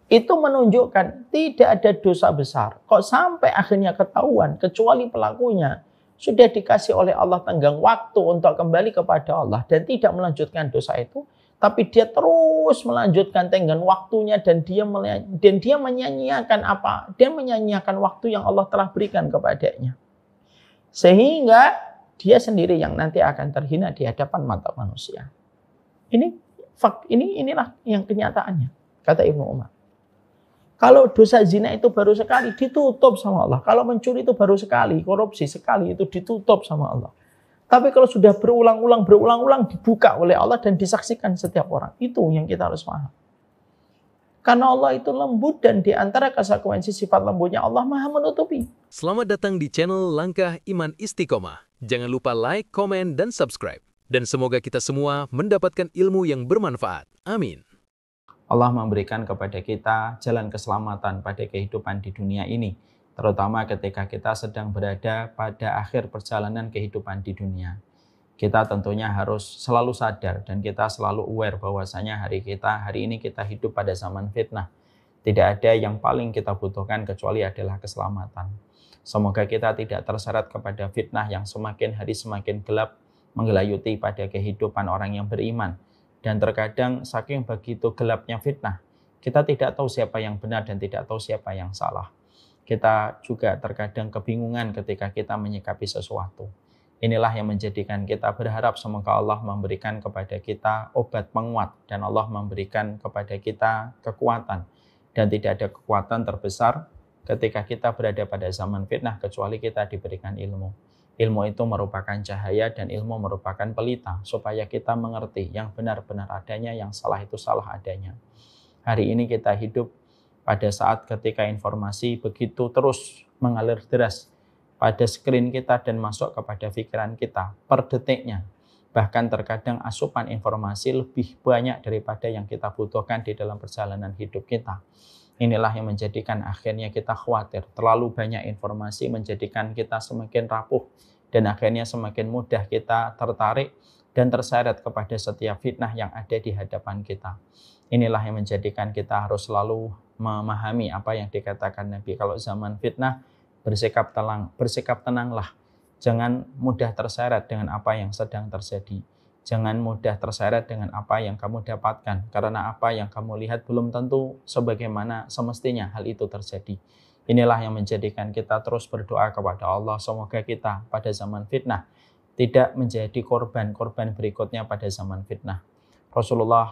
Itu menunjukkan tidak ada dosa besar. Kok sampai akhirnya ketahuan, kecuali pelakunya sudah dikasih oleh Allah tenggang waktu untuk kembali kepada Allah dan tidak melanjutkan dosa itu, tapi dia terus melanjutkan tenggang waktunya dan dia menyanyiakan apa? Dia menyanyiakan waktu yang Allah telah berikan kepadanya. Sehingga dia sendiri yang nanti akan terhina di hadapan mata manusia. Inilah yang kenyataannya, kata Ibnu Umar. Kalau dosa zina itu baru sekali, ditutup sama Allah. Kalau mencuri itu baru sekali, korupsi sekali, itu ditutup sama Allah. Tapi kalau sudah berulang-ulang dibuka oleh Allah dan disaksikan setiap orang. Itu yang kita harus paham. Karena Allah itu lembut dan di antara konsekuensi sifat lembutnya Allah Maha menutupi. Selamat datang di channel Langkah Iman Istiqomah. Jangan lupa like, komen, dan subscribe. Dan semoga kita semua mendapatkan ilmu yang bermanfaat. Amin. Allah memberikan kepada kita jalan keselamatan pada kehidupan di dunia ini, terutama ketika kita sedang berada pada akhir perjalanan kehidupan di dunia. Kita tentunya harus selalu sadar dan kita selalu aware bahwasanya hari ini kita hidup pada zaman fitnah. Tidak ada yang paling kita butuhkan kecuali adalah keselamatan. Semoga kita tidak terseret kepada fitnah yang semakin hari semakin gelap menggelayuti pada kehidupan orang yang beriman. Dan terkadang saking begitu gelapnya fitnah, kita tidak tahu siapa yang benar dan tidak tahu siapa yang salah. Kita juga terkadang kebingungan ketika kita menyikapi sesuatu. Inilah yang menjadikan kita berharap semoga Allah memberikan kepada kita obat penguat dan Allah memberikan kepada kita kekuatan. Dan tidak ada kekuatan terbesar ketika kita berada pada zaman fitnah kecuali kita diberikan ilmu. Ilmu itu merupakan cahaya dan ilmu merupakan pelita supaya kita mengerti yang benar-benar adanya, yang salah itu salah adanya. Hari ini kita hidup pada saat ketika informasi begitu terus mengalir deras pada skrin kita dan masuk kepada pikiran kita per detiknya. Bahkan terkadang asupan informasi lebih banyak daripada yang kita butuhkan di dalam perjalanan hidup kita. Inilah yang menjadikan akhirnya kita khawatir. Terlalu banyak informasi menjadikan kita semakin rapuh dan akhirnya semakin mudah kita tertarik dan terseret kepada setiap fitnah yang ada di hadapan kita. Inilah yang menjadikan kita harus selalu memahami apa yang dikatakan Nabi. Kalau zaman fitnah, bersikap tenanglah. Jangan mudah terseret dengan apa yang sedang terjadi. Jangan mudah terseret dengan apa yang kamu dapatkan. Karena apa yang kamu lihat belum tentu sebagaimana semestinya hal itu terjadi. Inilah yang menjadikan kita terus berdoa kepada Allah. Semoga kita pada zaman fitnah tidak menjadi korban berikutnya pada zaman fitnah. Rasulullah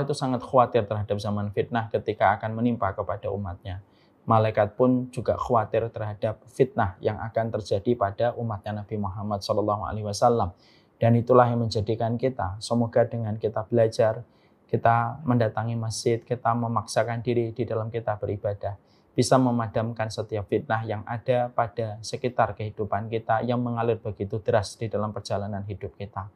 itu sangat khawatir terhadap zaman fitnah ketika akan menimpa kepada umatnya. Malaikat pun juga khawatir terhadap fitnah yang akan terjadi pada umatnya Nabi Muhammad SAW. Dan itulah yang menjadikan kita, semoga dengan kita belajar, kita mendatangi masjid, kita memaksakan diri di dalam kita beribadah, bisa memadamkan setiap fitnah yang ada pada sekitar kehidupan kita yang mengalir begitu deras di dalam perjalanan hidup kita.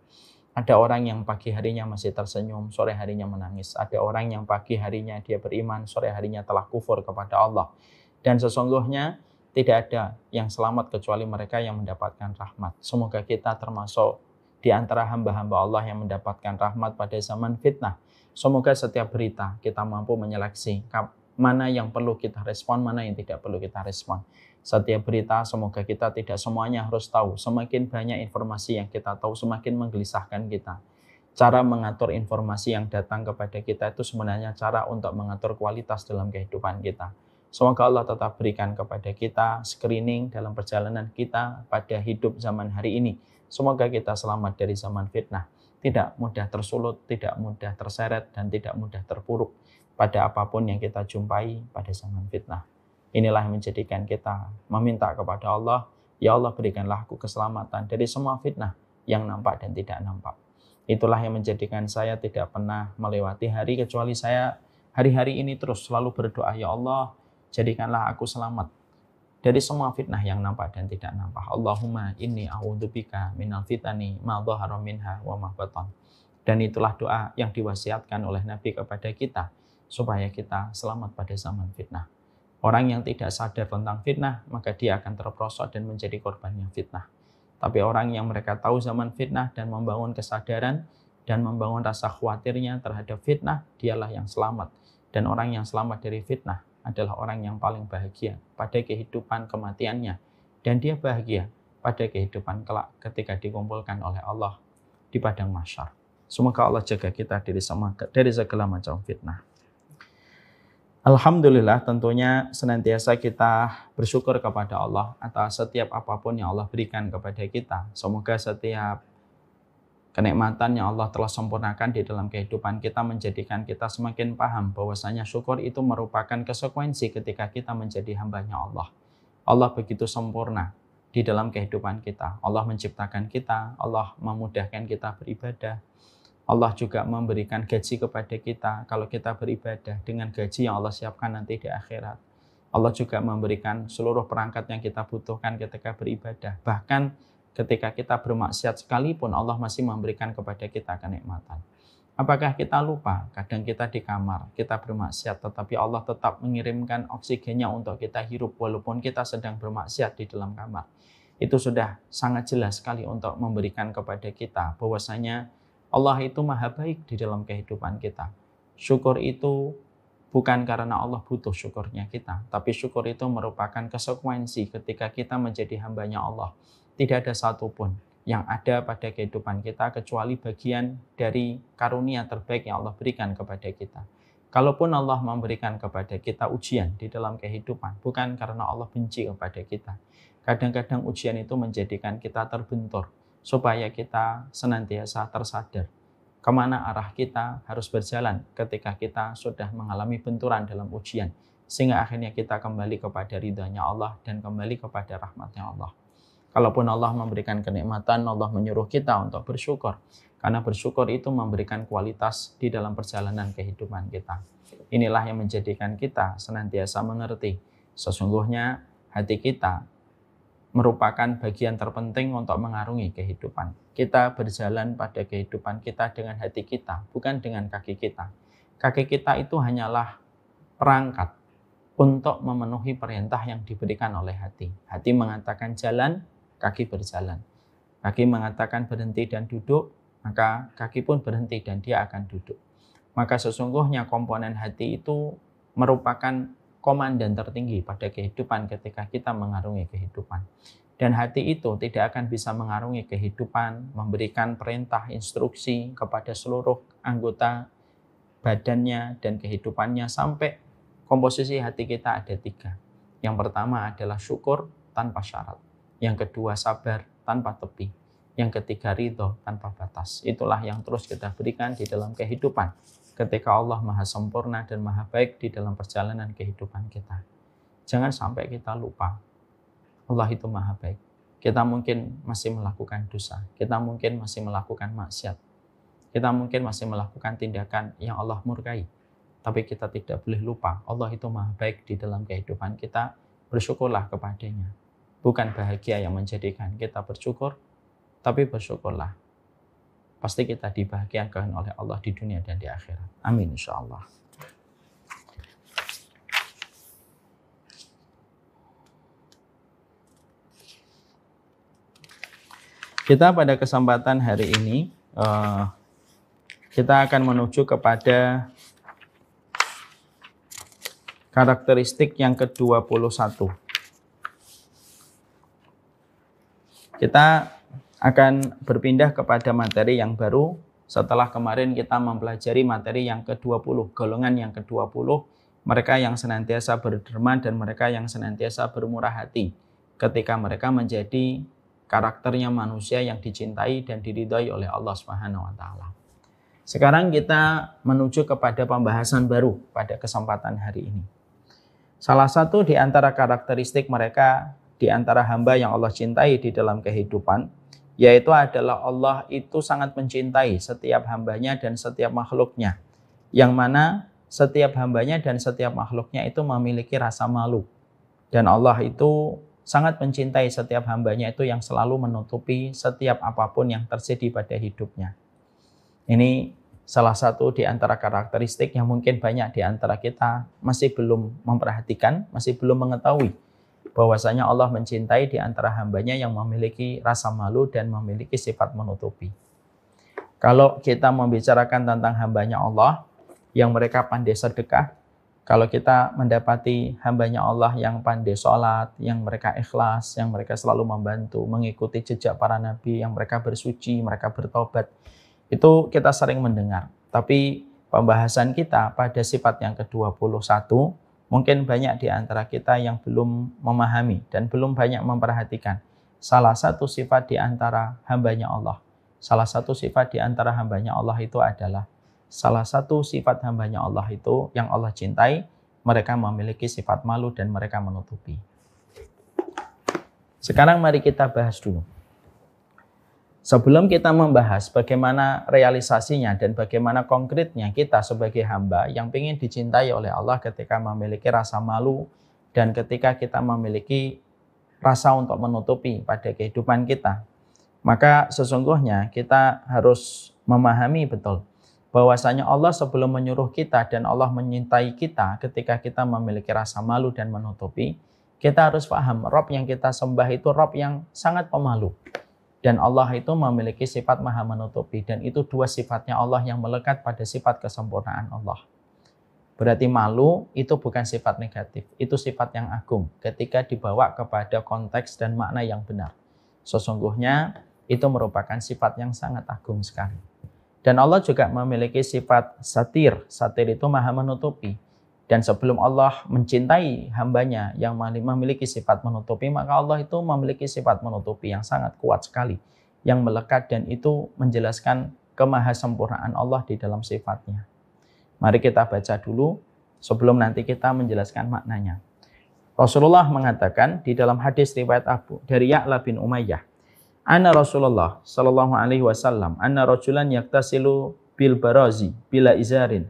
Ada orang yang pagi harinya masih tersenyum, sore harinya menangis. Ada orang yang pagi harinya dia beriman, sore harinya telah kufur kepada Allah. Dan sesungguhnya tidak ada yang selamat kecuali mereka yang mendapatkan rahmat. Semoga kita termasuk di antara hamba-hamba Allah yang mendapatkan rahmat pada zaman fitnah. Semoga setiap berita kita mampu menyeleksi mana yang perlu kita respon, mana yang tidak perlu kita respon. Setiap berita semoga kita tidak semuanya harus tahu. Semakin banyak informasi yang kita tahu, semakin menggelisahkan kita. Cara mengatur informasi yang datang kepada kita itu sebenarnya cara untuk mengatur kualitas dalam kehidupan kita. Semoga Allah tetap berikan kepada kita screening dalam perjalanan kita pada hidup zaman hari ini. Semoga kita selamat dari zaman fitnah. Tidak mudah tersulut, tidak mudah terseret, dan tidak mudah terpuruk pada apapun yang kita jumpai pada zaman fitnah. Inilah yang menjadikan kita meminta kepada Allah, ya Allah berikanlah aku keselamatan dari semua fitnah yang nampak dan tidak nampak. Itulah yang menjadikan saya tidak pernah melewati hari kecuali saya hari-hari ini terus selalu berdoa, ya Allah jadikanlah aku selamat dari semua fitnah yang nampak dan tidak nampak. Allahumma inni a'udzubika minal fitani ma dhahara minha wa ma batan. Dan itulah doa yang diwasiatkan oleh Nabi kepada kita supaya kita selamat pada zaman fitnah. Orang yang tidak sadar tentang fitnah, maka dia akan terperosok dan menjadi korbannya fitnah. Tapi orang yang mereka tahu zaman fitnah dan membangun kesadaran, dan membangun rasa khawatirnya terhadap fitnah, dialah yang selamat. Dan orang yang selamat dari fitnah adalah orang yang paling bahagia pada kehidupan kematiannya. Dan dia bahagia pada kehidupan kelak ketika dikumpulkan oleh Allah di padang mahsyar. Semoga Allah jaga kita dari segala macam fitnah. Alhamdulillah, tentunya senantiasa kita bersyukur kepada Allah atas setiap apapun yang Allah berikan kepada kita. Semoga setiap kenikmatan yang Allah telah sempurnakan di dalam kehidupan kita menjadikan kita semakin paham bahwasanya syukur itu merupakan konsekuensi ketika kita menjadi hambanya Allah. Allah begitu sempurna di dalam kehidupan kita. Allah menciptakan kita, Allah memudahkan kita beribadah. Allah juga memberikan gaji kepada kita kalau kita beribadah dengan gaji yang Allah siapkan nanti di akhirat. Allah juga memberikan seluruh perangkat yang kita butuhkan ketika beribadah. Bahkan ketika kita bermaksiat sekalipun Allah masih memberikan kepada kita kenikmatan. Apakah kita lupa? Kadang kita di kamar, kita bermaksiat, tetapi Allah tetap mengirimkan oksigennya untuk kita hirup walaupun kita sedang bermaksiat di dalam kamar. Itu sudah sangat jelas sekali untuk memberikan kepada kita bahwasanya Allah itu maha baik di dalam kehidupan kita. Syukur itu bukan karena Allah butuh syukurnya kita, tapi syukur itu merupakan konsekuensi ketika kita menjadi hambanya Allah. Tidak ada satupun yang ada pada kehidupan kita kecuali bagian dari karunia terbaik yang Allah berikan kepada kita. Kalaupun Allah memberikan kepada kita ujian di dalam kehidupan, bukan karena Allah benci kepada kita. Kadang-kadang ujian itu menjadikan kita terbentur, supaya kita senantiasa tersadar kemana arah kita harus berjalan ketika kita sudah mengalami benturan dalam ujian, sehingga akhirnya kita kembali kepada ridhanya Allah dan kembali kepada rahmatnya Allah. Kalaupun Allah memberikan kenikmatan, Allah menyuruh kita untuk bersyukur, karena bersyukur itu memberikan kualitas di dalam perjalanan kehidupan kita. Inilah yang menjadikan kita senantiasa mengerti sesungguhnya hati kita merupakan bagian terpenting untuk mengarungi kehidupan. Kita berjalan pada kehidupan kita dengan hati kita, bukan dengan kaki kita. Kaki kita itu hanyalah perangkat untuk memenuhi perintah yang diberikan oleh hati. Hati mengatakan jalan, kaki berjalan. Kaki mengatakan berhenti dan duduk, maka kaki pun berhenti dan dia akan duduk. Maka sesungguhnya komponen hati itu merupakan komandan tertinggi pada kehidupan ketika kita mengarungi kehidupan. Dan hati itu tidak akan bisa mengarungi kehidupan, memberikan perintah, instruksi kepada seluruh anggota badannya dan kehidupannya sampai komposisi hati kita ada 3. Yang pertama adalah syukur tanpa syarat. Yang kedua sabar tanpa tepi. Yang ketiga ridho tanpa batas. Itulah yang terus kita berikan di dalam kehidupan ketika Allah maha sempurna dan maha baik di dalam perjalanan kehidupan kita. Jangan sampai kita lupa Allah itu maha baik. Kita mungkin masih melakukan dosa, kita mungkin masih melakukan maksiat, kita mungkin masih melakukan tindakan yang Allah murkai. Tapi kita tidak boleh lupa Allah itu maha baik di dalam kehidupan kita. Bersyukurlah kepadanya. Bukan bahagia yang menjadikan kita bersyukur, tapi bersyukurlah. Pasti kita dibahagiakan oleh Allah di dunia dan di akhirat. Amin insyaallah. Kita pada kesempatan hari ini, kita akan menuju kepada karakteristik yang ke-21. Kita akan berpindah kepada materi yang baru setelah kemarin kita mempelajari materi yang ke-20, golongan yang ke-20, mereka yang senantiasa berderma dan mereka yang senantiasa bermurah hati ketika mereka menjadi karakternya manusia yang dicintai dan diridhai oleh Allah Subhanahu wa taala. Sekarang kita menuju kepada pembahasan baru pada kesempatan hari ini. Salah satu di antara karakteristik mereka di antara hamba yang Allah cintai di dalam kehidupan, yaitu adalah Allah itu sangat mencintai setiap hambanya dan setiap makhluknya. Yang mana setiap hambanya dan setiap makhluknya itu memiliki rasa malu. Dan Allah itu sangat mencintai setiap hambanya itu yang selalu menutupi setiap apapun yang terjadi pada hidupnya. Ini salah satu di antara karakteristik yang mungkin banyak di antara kita masih belum memperhatikan, masih belum mengetahui bahwasanya Allah mencintai di antara hambanya yang memiliki rasa malu dan memiliki sifat menutupi. Kalau kita membicarakan tentang hambanya Allah yang mereka pandai sedekah, kalau kita mendapati hambanya Allah yang pandai sholat, yang mereka ikhlas, yang mereka selalu membantu, mengikuti jejak para nabi, yang mereka bersuci, mereka bertobat, itu kita sering mendengar. Tapi pembahasan kita pada sifat yang ke-21, mungkin banyak di antara kita yang belum memahami dan belum banyak memperhatikan salah satu sifat di antara hambanya Allah. Salah satu sifat di antara hambanya Allah itu adalah salah satu sifat hambanya Allah itu yang Allah cintai, mereka memiliki sifat malu dan mereka menutupi. Sekarang mari kita bahas dulu. Sebelum kita membahas bagaimana realisasinya dan bagaimana konkretnya kita sebagai hamba yang ingin dicintai oleh Allah ketika memiliki rasa malu dan ketika kita memiliki rasa untuk menutupi pada kehidupan kita, maka sesungguhnya kita harus memahami betul bahwasanya Allah sebelum menyuruh kita dan Allah menyintai kita ketika kita memiliki rasa malu dan menutupi, kita harus paham Rabb yang kita sembah itu Rabb yang sangat pemalu. Dan Allah itu memiliki sifat maha menutupi. Dan itu dua sifatnya Allah yang melekat pada sifat kesempurnaan Allah. Berarti malu itu bukan sifat negatif. Itu sifat yang agung ketika dibawa kepada konteks dan makna yang benar. Sesungguhnya itu merupakan sifat yang sangat agung sekali. Dan Allah juga memiliki sifat satir. Satir itu maha menutupi. Dan sebelum Allah mencintai hambanya yang memiliki sifat menutupi, maka Allah itu memiliki sifat menutupi yang sangat kuat sekali. Yang melekat dan itu menjelaskan kemahasempurnaan Allah di dalam sifatnya. Mari kita baca dulu sebelum nanti kita menjelaskan maknanya. Rasulullah mengatakan di dalam hadis riwayat Abu dari Ya'la bin Umayyah, Anna Rasulullah sallallahu alaihi wasallam anna rajulan yaktasilu bil barazi bila izarin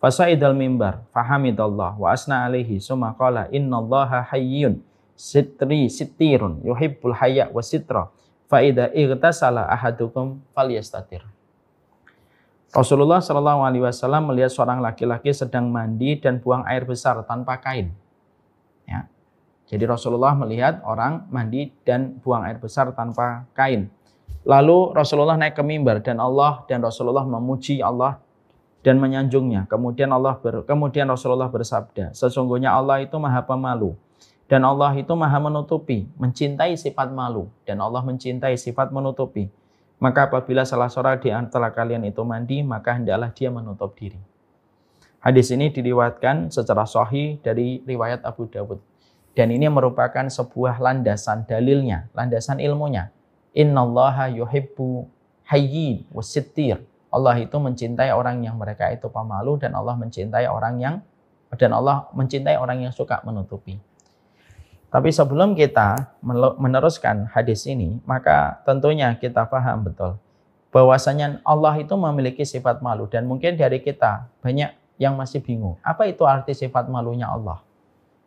fasaidal mimbar fahamidallah wa asna alaihi summa qala innallaha hayyun sitirun yuhibbul hayya wa sitra fa idza igtasala ahadukum falyastatir. Rasulullah sallallahu alaihi wasallam melihat seorang laki-laki sedang mandi dan buang air besar tanpa kain. Ya. Jadi Rasulullah melihat orang mandi dan buang air besar tanpa kain. Lalu Rasulullah naik ke mimbar dan Rasulullah memuji Allah dan menyanjungnya. Kemudian Rasulullah bersabda, sesungguhnya Allah itu maha pemalu dan Allah itu maha menutupi, mencintai sifat malu dan Allah mencintai sifat menutupi. Maka apabila salah seorang di antara kalian itu mandi, maka hendaklah dia menutup diri. Hadis ini diriwayatkan secara sahih dari riwayat Abu Dawud. Dan ini merupakan sebuah landasan dalilnya, landasan ilmunya. Innallaha yuhibbu hayyin wasittir. Allah itu mencintai orang yang mereka itu pemalu dan Allah mencintai orang yang suka menutupi. Tapi sebelum kita meneruskan hadis ini, maka tentunya kita paham betul bahwasanya Allah itu memiliki sifat malu dan mungkin dari kita banyak yang masih bingung. Apa itu arti sifat malunya Allah?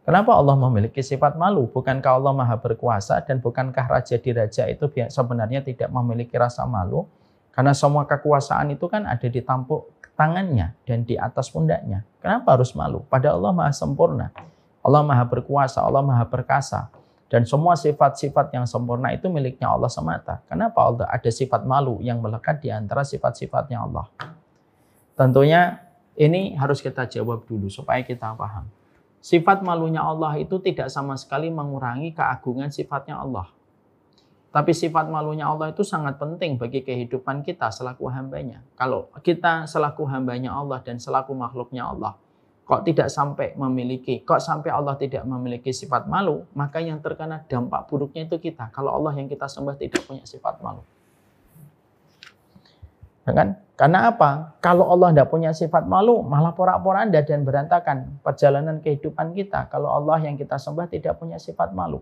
Kenapa Allah memiliki sifat malu? Bukankah Allah maha berkuasa dan bukankah raja di raja itu sebenarnya tidak memiliki rasa malu? Karena semua kekuasaan itu kan ada di tampuk tangannya dan di atas pundaknya. Kenapa harus malu? Padahal Allah maha sempurna. Allah maha berkuasa, Allah maha perkasa. Dan semua sifat-sifat yang sempurna itu miliknya Allah semata. Kenapa Allah ada sifat malu yang melekat di antara sifat-sifatnya Allah? Tentunya ini harus kita jawab dulu supaya kita paham. Sifat malunya Allah itu tidak sama sekali mengurangi keagungan sifatnya Allah. Tapi sifat malunya Allah itu sangat penting bagi kehidupan kita selaku hambanya. Kalau kita selaku hambanya Allah dan selaku makhluknya Allah, kok sampai Allah tidak memiliki sifat malu, maka yang terkena dampak buruknya itu kita. Kalau Allah yang kita sembah tidak punya sifat malu. Ya kan? Karena apa? Kalau Allah tidak punya sifat malu, malah porak-poranda dan berantakan perjalanan kehidupan kita. Kalau Allah yang kita sembah tidak punya sifat malu.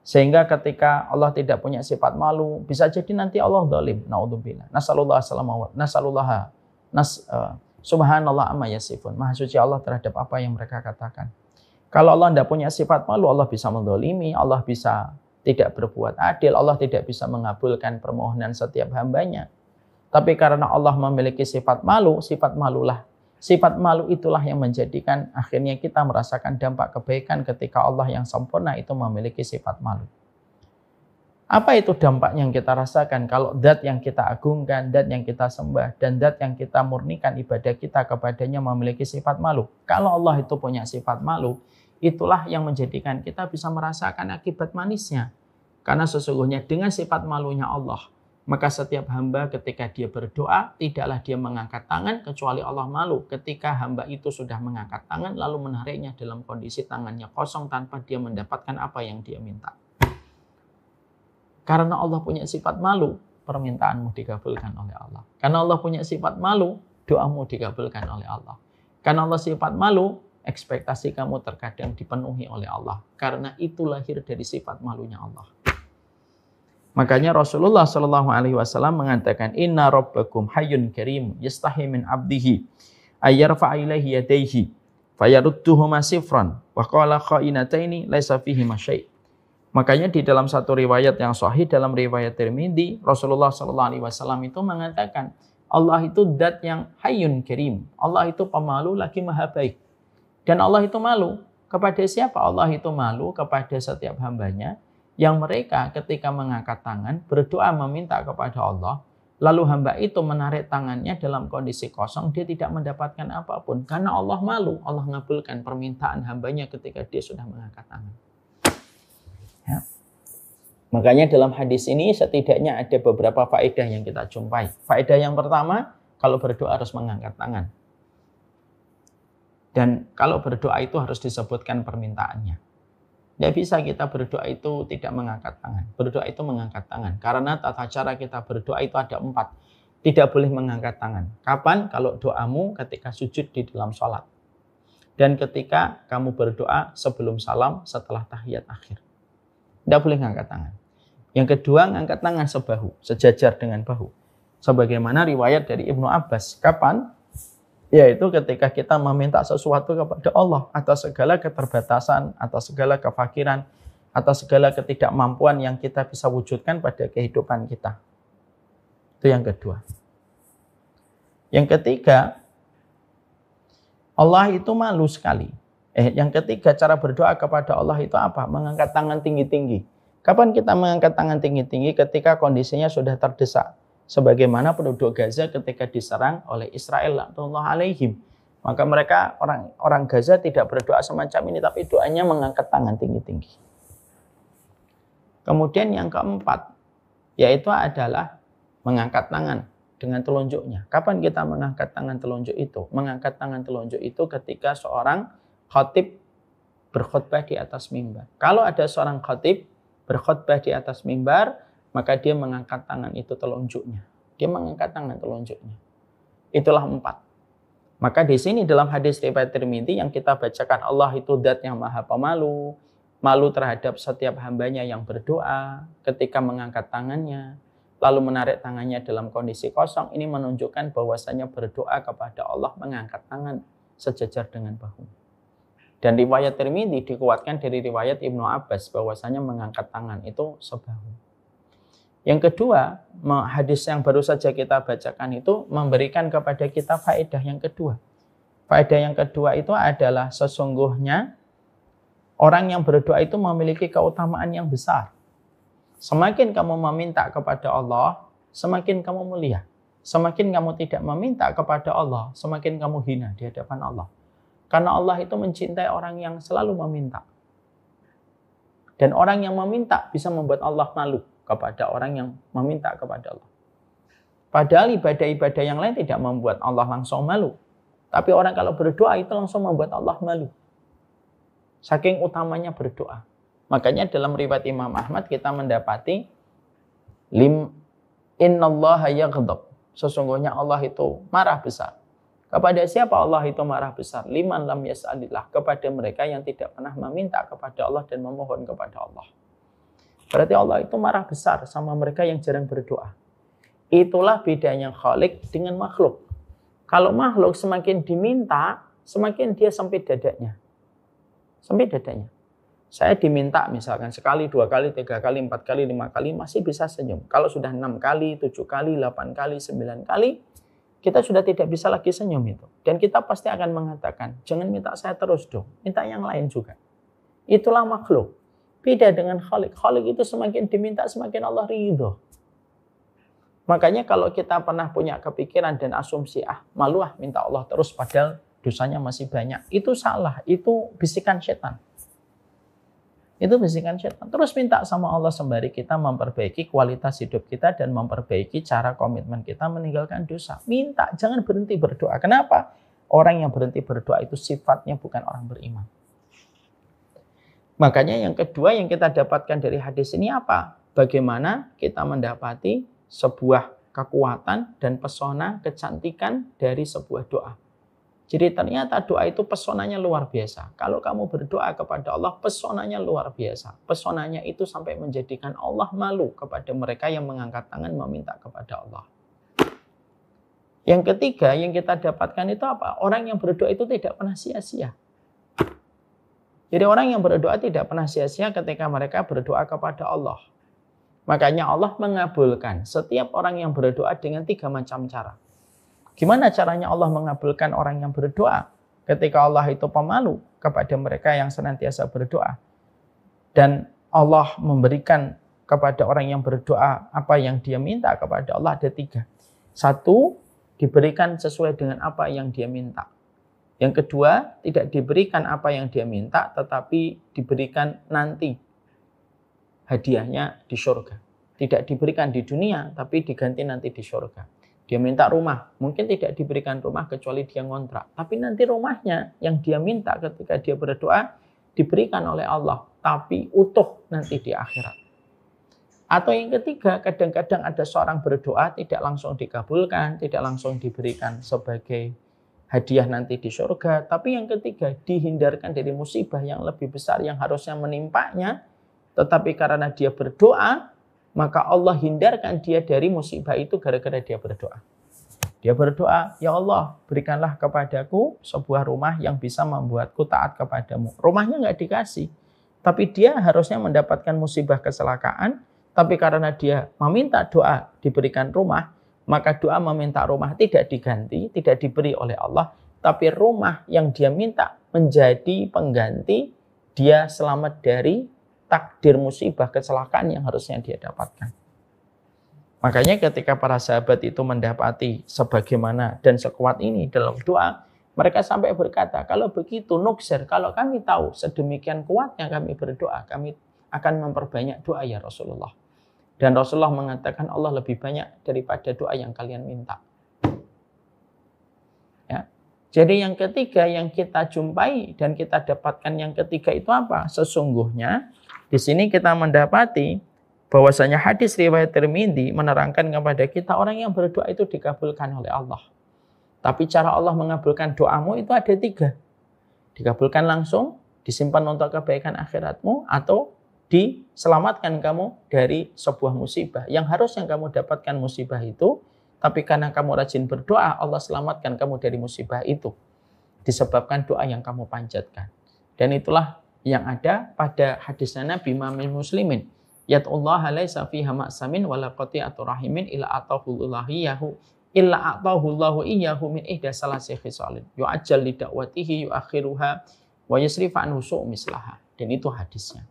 Sehingga ketika Allah tidak punya sifat malu, bisa jadi nanti Allah zalim. Naudzubillah. Subhanallah amma yasifun. Maha suci Allah terhadap apa yang mereka katakan. Kalau Allah tidak punya sifat malu, Allah bisa menzalimi, Allah bisa tidak berbuat adil, Allah tidak bisa mengabulkan permohonan setiap hambanya. Tapi karena Allah memiliki sifat malu itulah yang menjadikan akhirnya kita merasakan dampak kebaikan ketika Allah yang sempurna itu memiliki sifat malu. Apa itu dampak yang kita rasakan kalau zat yang kita agungkan, zat yang kita sembah, dan zat yang kita murnikan ibadah kita kepadanya memiliki sifat malu? Kalau Allah itu punya sifat malu, itulah yang menjadikan kita bisa merasakan akibat manisnya. Karena sesungguhnya dengan sifat malunya Allah, maka setiap hamba ketika dia berdoa, tidaklah dia mengangkat tangan kecuali Allah malu. Ketika hamba itu sudah mengangkat tangan, lalu menariknya dalam kondisi tangannya kosong tanpa dia mendapatkan apa yang dia minta. Karena Allah punya sifat malu, permintaanmu dikabulkan oleh Allah. Karena Allah punya sifat malu, doamu dikabulkan oleh Allah. Karena Allah sifat malu, ekspektasi kamu terkadang dipenuhi oleh Allah. Karena itu lahir dari sifat malunya Allah. Makanya Rasulullah SAW mengatakan, Inna rabbakum hayyun karim yastahi min abdihi ayyarfa'a ilaihi yadayhi fayarudduhuma sifran wa qala kha'inataini laisa fihi masyai'. Makanya di dalam satu riwayat yang sahih, dalam riwayat Tirmidzi, Rasulullah SAW itu mengatakan, Allah itu zat yang hayyun karim. Allah itu pemalu lagi maha baik. Dan Allah itu malu. Kepada siapa? Allah itu malu kepada setiap hambanya, yang mereka ketika mengangkat tangan, berdoa meminta kepada Allah, lalu hamba itu menarik tangannya dalam kondisi kosong, dia tidak mendapatkan apapun. Karena Allah malu, Allah mengabulkan permintaan hambanya ketika dia sudah mengangkat tangan. Ya. Makanya dalam hadis ini setidaknya ada beberapa faedah yang kita jumpai. Faedah yang pertama, kalau berdoa harus mengangkat tangan. Dan kalau berdoa itu harus disebutkan permintaannya. Tidak bisa kita berdoa itu tidak mengangkat tangan. Berdoa itu mengangkat tangan. Karena tata cara kita berdoa itu ada 4. Tidak boleh mengangkat tangan. Kapan? Kalau doamu ketika sujud di dalam sholat. Dan ketika kamu berdoa sebelum salam setelah tahiyat akhir. Tidak boleh mengangkat tangan. Yang kedua, mengangkat tangan sebahu, sejajar dengan bahu. Sebagaimana riwayat dari Ibnu Abbas. Kapan? Yaitu ketika kita meminta sesuatu kepada Allah atas segala keterbatasan, atas segala kefakiran, atas segala ketidakmampuan yang kita bisa wujudkan pada kehidupan kita. Itu yang kedua. Yang ketiga, Allah itu malu sekali. Yang ketiga, cara berdoa kepada Allah itu apa? Mengangkat tangan tinggi-tinggi. Kapan kita mengangkat tangan tinggi-tinggi? Ketika kondisinya sudah terdesak. Sebagaimana penduduk Gaza ketika diserang oleh Israel laknatullah alaihim. Maka mereka, orang Gaza tidak berdoa semacam ini, tapi doanya mengangkat tangan tinggi-tinggi. Kemudian yang keempat, yaitu adalah mengangkat tangan dengan telunjuknya. Kapan kita mengangkat tangan telunjuk itu? Mengangkat tangan telunjuk itu ketika seorang khatib berkhutbah di atas mimbar. Kalau ada seorang khatib berkhutbah di atas mimbar, maka dia mengangkat tangan itu telunjuknya. Dia mengangkat tangan telunjuknya. Itulah 4. Maka di sini dalam hadis riwayat Tirmidzi yang kita bacakan, Allah itu zat yang maha pemalu, malu terhadap setiap hambanya yang berdoa ketika mengangkat tangannya, lalu menarik tangannya dalam kondisi kosong. Ini menunjukkan bahwasanya berdoa kepada Allah mengangkat tangan sejajar dengan bahu. Dan riwayat Tirmidzi dikuatkan dari riwayat Ibnu Abbas bahwasanya mengangkat tangan itu sebahu. Yang kedua, hadis yang baru saja kita bacakan itu memberikan kepada kita faedah yang kedua. Faedah yang kedua itu adalah sesungguhnya orang yang berdoa itu memiliki keutamaan yang besar. Semakin kamu meminta kepada Allah, semakin kamu mulia. Semakin kamu tidak meminta kepada Allah, semakin kamu hina di hadapan Allah. Karena Allah itu mencintai orang yang selalu meminta. Dan orang yang meminta bisa membuat Allah malu kepada orang yang meminta kepada Allah. Padahal ibadah-ibadah yang lain tidak membuat Allah langsung malu. Tapi orang kalau berdoa itu langsung membuat Allah malu. Saking utamanya berdoa. Makanya dalam riwayat Imam Ahmad kita mendapati innallaha yaghdab. Sesungguhnya Allah itu marah besar. Kepada siapa Allah itu marah besar? Liman lam yas'alillah. Kepada mereka yang tidak pernah meminta kepada Allah dan memohon kepada Allah. Berarti Allah itu marah besar sama mereka yang jarang berdoa. Itulah bedanya Khalik dengan makhluk. Kalau makhluk semakin diminta, semakin dia sempit dadanya. Sempit dadanya. Saya diminta misalkan sekali, 2 kali, 3 kali, 4 kali, 5 kali, masih bisa senyum. Kalau sudah 6 kali, 7 kali, 8 kali, 9 kali, kita sudah tidak bisa lagi senyum itu. Dan kita pasti akan mengatakan, jangan minta saya terus dong, minta yang lain juga. Itulah makhluk. Beda dengan Khalik. Khalik itu semakin diminta semakin Allah ridho. Makanya kalau kita pernah punya kepikiran dan asumsi, malu minta Allah terus padahal dosanya masih banyak. Itu salah, itu bisikan setan. Itu bisikan setan. Terus minta sama Allah sembari kita memperbaiki kualitas hidup kita dan memperbaiki cara komitmen kita meninggalkan dosa. Minta, jangan berhenti berdoa. Kenapa? Orang yang berhenti berdoa itu sifatnya bukan orang beriman. Makanya yang kedua yang kita dapatkan dari hadis ini apa? Bagaimana kita mendapati sebuah kekuatan dan pesona kecantikan dari sebuah doa. Jadi ternyata doa itu pesonanya luar biasa. Kalau kamu berdoa kepada Allah, pesonanya luar biasa. Pesonanya itu sampai menjadikan Allah malu kepada mereka yang mengangkat tangan meminta kepada Allah. Yang ketiga yang kita dapatkan itu apa? Orang yang berdoa itu tidak pernah sia-sia. Jadi orang yang berdoa tidak pernah sia-sia ketika mereka berdoa kepada Allah. Makanya Allah mengabulkan setiap orang yang berdoa dengan 3 macam cara. Gimana caranya Allah mengabulkan orang yang berdoa? Ketika Allah itu pemalu kepada mereka yang senantiasa berdoa. Dan Allah memberikan kepada orang yang berdoa apa yang dia minta kepada Allah ada 3. 1, diberikan sesuai dengan apa yang dia minta. Yang kedua, tidak diberikan apa yang dia minta, tetapi diberikan nanti hadiahnya di surga. Tidak diberikan di dunia, tapi diganti nanti di surga. Dia minta rumah, mungkin tidak diberikan rumah kecuali dia ngontrak. Tapi nanti rumahnya yang dia minta ketika dia berdoa diberikan oleh Allah, tapi utuh nanti di akhirat. Atau yang ketiga, kadang-kadang ada seorang berdoa tidak langsung dikabulkan, tidak langsung diberikan sebagai hadiah nanti di surga. Tapi yang ketiga, dihindarkan dari musibah yang lebih besar yang harusnya menimpanya. Tetapi karena dia berdoa, maka Allah hindarkan dia dari musibah itu gara-gara dia berdoa. Dia berdoa, ya Allah, berikanlah kepadaku sebuah rumah yang bisa membuatku taat kepadamu. Rumahnya nggak dikasih. Tapi dia harusnya mendapatkan musibah kecelakaan. Tapi karena dia meminta doa diberikan rumah, maka doa meminta rumah tidak diganti, tidak diberi oleh Allah. Tapi rumah yang dia minta menjadi pengganti dia selamat dari takdir musibah kecelakaan yang harusnya dia dapatkan. Makanya ketika para sahabat itu mendapati sebagaimana dan sekuat ini dalam doa, mereka sampai berkata, kalau begitu nuksir, kalau kami tahu sedemikian kuatnya kami berdoa, kami akan memperbanyak doa ya Rasulullah. Dan Rasulullah mengatakan Allah lebih banyak daripada doa yang kalian minta. Ya. Jadi yang ketiga yang kita jumpai dan kita dapatkan yang ketiga itu apa? Sesungguhnya di sini kita mendapati bahwasanya hadis riwayat Tirmidzi menerangkan kepada kita orang yang berdoa itu dikabulkan oleh Allah. Tapi cara Allah mengabulkan doamu itu ada 3. Dikabulkan langsung, disimpan untuk kebaikan akhiratmu, atau diselamatkan kamu dari sebuah musibah. Yang harusnya kamu dapatkan musibah itu, tapi karena kamu rajin berdoa, Allah selamatkan kamu dari musibah itu. Disebabkan doa yang kamu panjatkan. Dan itulah yang ada pada hadisnya Nabi Muhammad Muslimin. Yat'ullaha laisa fiha ma'samin wala qati'atu rahimin illa atahullahu iyyahu min ihda salasi khisalin. Yu'ajjal li da'watihi yu'akhiruha wa yasrif anhu mislaha. Dan itu hadisnya.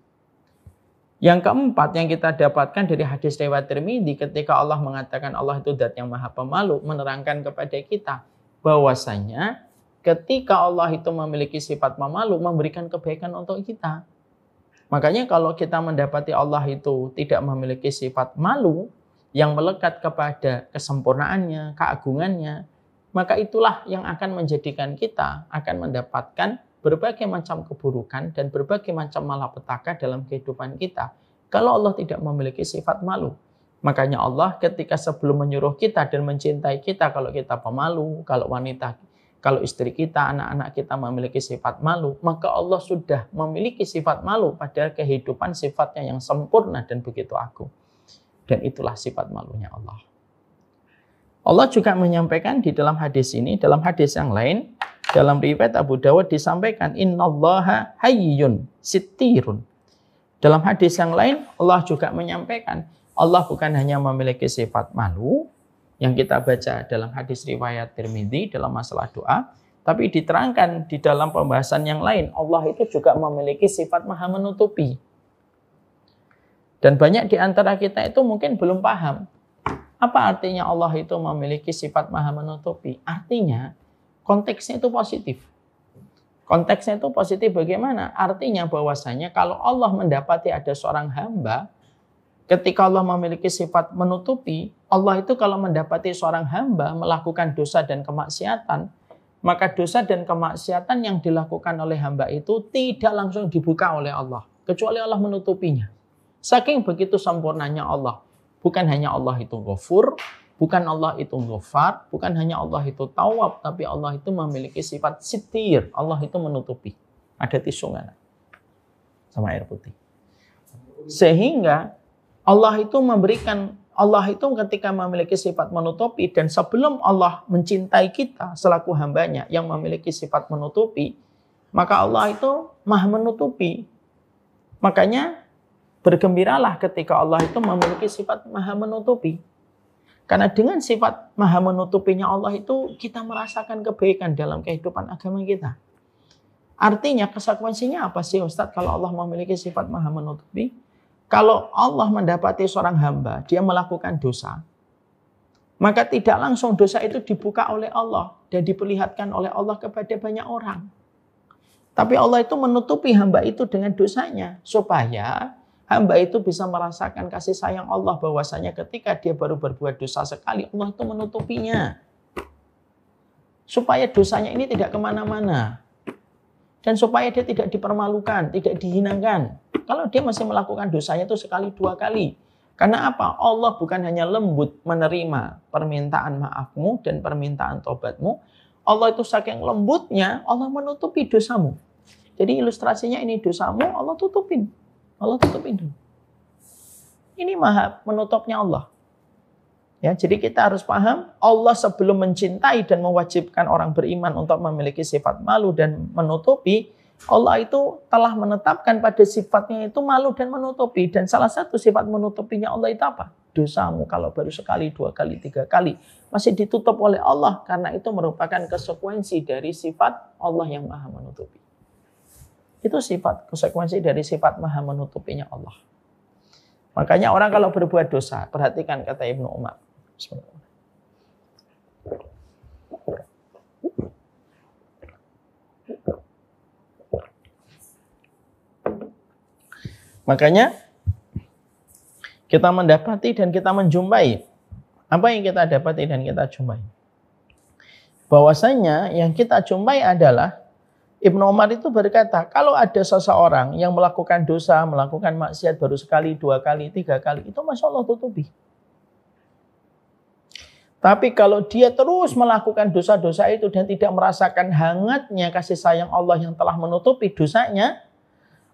Yang keempat yang kita dapatkan dari hadis riwayat Tirmidzi ketika Allah mengatakan Allah itu zat yang maha pemalu, menerangkan kepada kita bahwasanya ketika Allah itu memiliki sifat pemalu, memberikan kebaikan untuk kita. Makanya kalau kita mendapati Allah itu tidak memiliki sifat malu yang melekat kepada kesempurnaannya, keagungannya, maka itulah yang akan menjadikan kita akan mendapatkan berbagai macam keburukan dan berbagai macam malapetaka dalam kehidupan kita. Kalau Allah tidak memiliki sifat malu. Makanya Allah ketika sebelum menyuruh kita dan mencintai kita, kalau kita pemalu, kalau istri kita, anak-anak kita memiliki sifat malu, maka Allah sudah memiliki sifat malu pada kehidupan sifatnya yang sempurna dan begitu agung. Dan itulah sifat malunya Allah. Allah juga menyampaikan di dalam hadis ini, dalam hadis yang lain, dalam riwayat Abu Dawud disampaikan, innallaha hayyun sittirun. Dalam hadis yang lain, Allah juga menyampaikan, Allah bukan hanya memiliki sifat malu, yang kita baca dalam hadis riwayat Tirmidzi dalam masalah doa, tapi diterangkan di dalam pembahasan yang lain, Allah itu juga memiliki sifat maha menutupi. Dan banyak di antara kita itu mungkin belum paham. Apa artinya Allah itu memiliki sifat maha menutupi? Artinya konteksnya itu positif. Konteksnya itu positif bagaimana? Artinya bahwasanya kalau Allah mendapati ada seorang hamba, ketika Allah memiliki sifat menutupi, Allah itu kalau mendapati seorang hamba melakukan dosa dan kemaksiatan, maka dosa dan kemaksiatan yang dilakukan oleh hamba itu tidak langsung dibuka oleh Allah, kecuali Allah menutupinya. Saking begitu sempurnanya Allah. Bukan hanya Allah itu Ghafur, bukan Allah itu Ghaffar, bukan hanya Allah itu Tawwab, tapi Allah itu memiliki sifat sitir. Allah itu menutupi. Ada tisu nggak? Sama air putih. Sehingga Allah itu ketika memiliki sifat menutupi, dan sebelum Allah mencintai kita selaku hambanya yang memiliki sifat menutupi, maka Allah itu maha menutupi. Makanya bergembiralah ketika Allah itu memiliki sifat maha menutupi. Karena dengan sifat maha menutupinya Allah itu kita merasakan kebaikan dalam kehidupan agama kita. Artinya konsekuensinya apa sih Ustadz kalau Allah memiliki sifat maha menutupi? Kalau Allah mendapati seorang hamba, dia melakukan dosa, maka tidak langsung dosa itu dibuka oleh Allah dan diperlihatkan oleh Allah kepada banyak orang. Tapi Allah itu menutupi hamba itu dengan dosanya supaya hamba itu bisa merasakan kasih sayang Allah, bahwasanya ketika dia baru berbuat dosa sekali, Allah itu menutupinya. Supaya dosanya ini tidak kemana-mana. Dan supaya dia tidak dipermalukan, tidak dihinakan. Kalau dia masih melakukan dosanya itu sekali, dua kali. Karena apa? Allah bukan hanya lembut menerima permintaan maafmu dan permintaan tobatmu. Allah itu saking lembutnya, Allah menutupi dosamu. Jadi ilustrasinya ini dosamu, Allah tutupin. Allah tutupin dulu. Ini maha menutupnya Allah. Ya, jadi kita harus paham, Allah sebelum mencintai dan mewajibkan orang beriman untuk memiliki sifat malu dan menutupi, Allah itu telah menetapkan pada sifatnya itu malu dan menutupi. Dan salah satu sifat menutupinya Allah itu apa? Dosamu kalau baru sekali, dua kali, tiga kali masih ditutup oleh Allah, karena itu merupakan konsekuensi dari sifat Allah yang maha menutupi. Itu konsekuensi dari sifat maha menutupinya Allah. Makanya orang kalau berbuat dosa, perhatikan kata Ibnu Umar. Makanya kita mendapati dan kita menjumpai. Apa yang kita dapati dan kita jumpai? Bahwasanya yang kita jumpai adalah Ibnu Umar itu berkata, kalau ada seseorang yang melakukan dosa, melakukan maksiat baru sekali, dua kali, tiga kali, itu Masya Allah tutupi. Tapi kalau dia terus melakukan dosa-dosa itu dan tidak merasakan hangatnya kasih sayang Allah yang telah menutupi dosanya,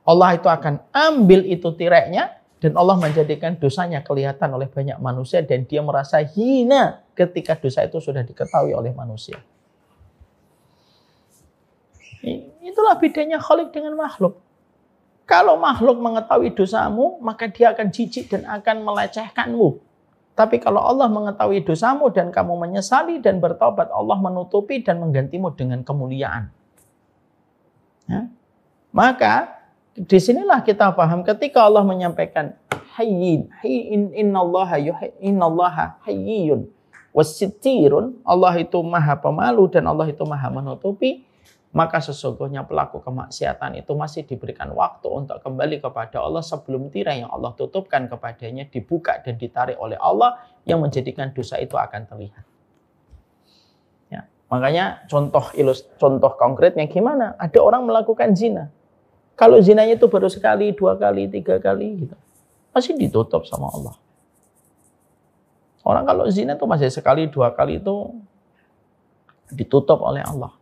Allah itu akan ambil itu tirainya dan Allah menjadikan dosanya kelihatan oleh banyak manusia dan dia merasa hina ketika dosa itu sudah diketahui oleh manusia. Itulah bedanya Khalik dengan makhluk. Kalau makhluk mengetahui dosamu, maka dia akan jijik dan akan melecehkanmu. Tapi kalau Allah mengetahui dosamu dan kamu menyesali dan bertobat, Allah menutupi dan menggantimu dengan kemuliaan. Ya? Maka disinilah kita paham ketika Allah menyampaikan hayyin, innallaha hayyun wasittirun, Allah itu maha pemalu dan Allah itu maha menutupi. Maka sesungguhnya pelaku kemaksiatan itu masih diberikan waktu untuk kembali kepada Allah sebelum tirai yang Allah tutupkan kepadanya dibuka dan ditarik oleh Allah yang menjadikan dosa itu akan terlihat. Ya, makanya contoh konkretnya gimana? Ada orang melakukan zina. Kalau zinanya itu baru sekali, dua kali, tiga kali gitu, masih ditutup sama Allah. Orang kalau zina itu masih sekali, dua kali itu ditutup oleh Allah.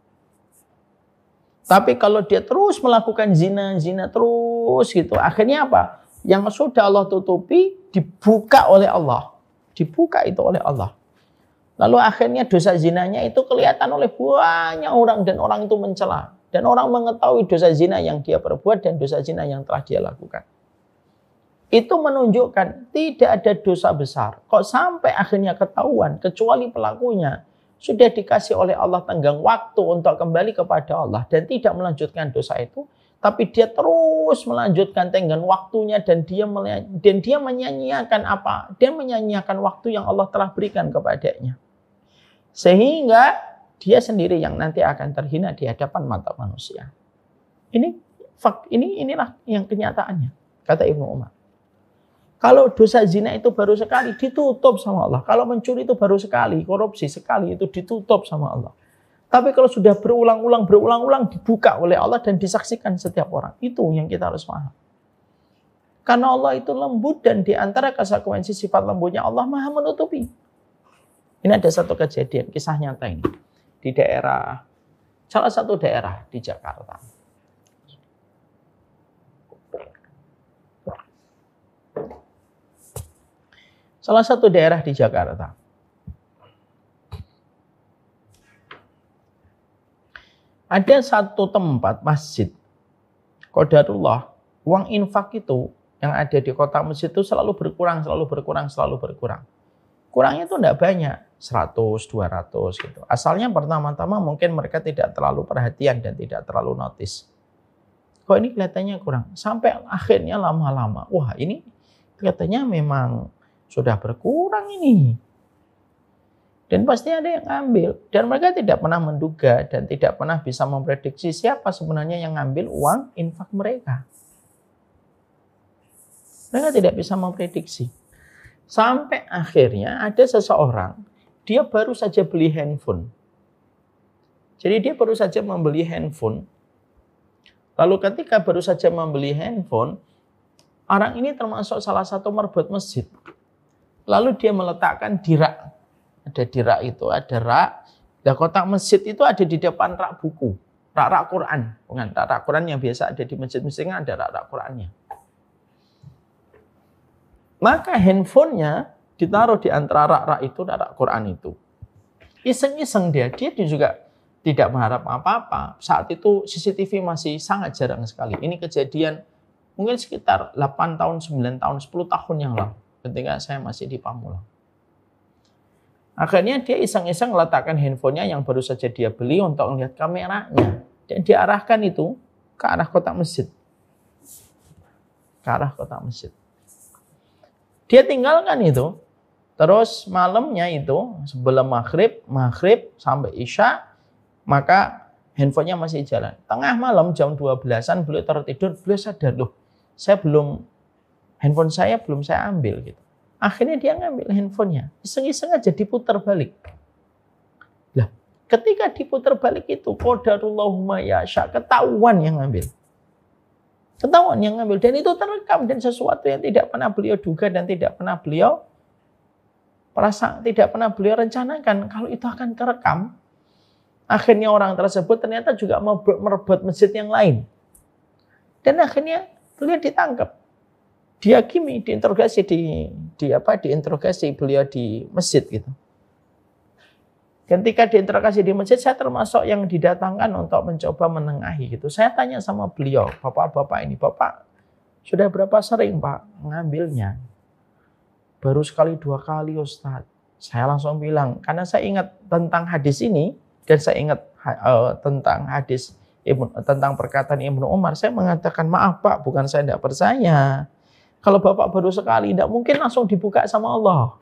Tapi kalau dia terus melakukan zina terus gitu, akhirnya apa? Yang sudah Allah tutupi dibuka oleh Allah. Dibuka itu oleh Allah. Lalu akhirnya dosa zinanya itu kelihatan oleh banyak orang dan orang itu mencela. Dan orang mengetahui dosa zina yang dia perbuat dan dosa zina yang telah dia lakukan. Itu menunjukkan tidak ada dosa besar. Kok sampai akhirnya ketahuan kecuali pelakunya sudah dikasih oleh Allah tenggang waktu untuk kembali kepada Allah dan tidak melanjutkan dosa itu, tapi dia terus melanjutkan tenggang waktunya dan dia menyanyiakan apa? Dia menyanyiakan waktu yang Allah telah berikan kepadanya. Sehingga dia sendiri yang nanti akan terhina di hadapan mata manusia. Inilah yang kenyataannya, kata Ibnu Umar. Kalau dosa zina itu baru sekali, ditutup sama Allah. Kalau mencuri itu baru sekali, korupsi sekali, itu ditutup sama Allah. Tapi kalau sudah berulang-ulang dibuka oleh Allah dan disaksikan setiap orang. Itu yang kita harus paham. Karena Allah itu lembut dan di antara konsekuensi sifat lembutnya Allah Maha menutupi. Ini ada satu kejadian, kisah nyata ini. Di salah satu daerah di Jakarta. Salah satu daerah di Jakarta. Ada satu tempat masjid, qadarullah, uang infak itu yang ada di kota masjid itu selalu berkurang. Kurangnya itu tidak banyak, 100, 200 gitu. Asalnya pertama-tama mungkin mereka tidak terlalu perhatian dan tidak terlalu notice. Kok ini kelihatannya kurang? Sampai akhirnya lama-lama, wah ini kelihatannya memang sudah berkurang ini. Dan pasti ada yang ngambil. Dan mereka tidak pernah menduga dan tidak pernah bisa memprediksi siapa sebenarnya yang ngambil uang infak mereka. Mereka tidak bisa memprediksi. Sampai akhirnya ada seseorang, dia baru saja beli handphone. Jadi dia baru saja membeli handphone. Lalu ketika baru saja membeli handphone, orang ini termasuk salah satu merbot masjid. Lalu dia meletakkan di rak. Ada di rak itu, ada rak. Nah, kotak masjid itu ada di depan rak buku. Rak Quran. Bukan rak Quran yang biasa ada di masjid-masjid, ada rak Qurannya. Maka handphonenya ditaruh di antara rak-rak itu, rak Quran itu. Iseng-iseng dia juga tidak mengharap apa-apa. Saat itu CCTV masih sangat jarang sekali. Ini kejadian mungkin sekitar 8 tahun, 9 tahun, 10 tahun yang lalu. Ketika saya masih di Pamulang. Akhirnya dia iseng-iseng meletakkan handphonenya yang baru saja dia beli untuk melihat kameranya. Dan diarahkan itu ke arah kotak masjid. Ke arah kotak masjid. Dia tinggalkan itu. Terus malamnya itu sebelum maghrib sampai isya, maka handphonenya masih jalan. Tengah malam jam 12-an beliau tertidur, beliau sadar, loh, handphone saya belum saya ambil gitu. Akhirnya dia ngambil handphonenya, iseng-iseng aja diputar balik. Lah, ketika diputar balik itu, qadarullahu yasha, ketahuan yang ngambil. Ketahuan yang ngambil dan itu terekam dan sesuatu yang tidak pernah beliau duga dan tidak pernah beliau rencanakan kalau itu akan terekam. Akhirnya orang tersebut ternyata juga merebut masjid yang lain. Dan akhirnya beliau ditangkap. Dihakimi, diinterogasi diinterogasi beliau di masjid gitu. Ketika diinterogasi di masjid, saya termasuk yang didatangkan untuk mencoba menengahi gitu. Saya tanya sama beliau, bapak-bapak ini, bapak sudah berapa sering Pak ngambilnya? Baru sekali 2 kali Ustadz. Saya langsung bilang, karena saya ingat tentang hadis ini dan saya ingat tentang hadis tentang perkataan Ibnu Umar, saya mengatakan maaf Pak, bukan saya tidak percaya. Kalau Bapak baru sekali, tidak mungkin langsung dibuka sama Allah.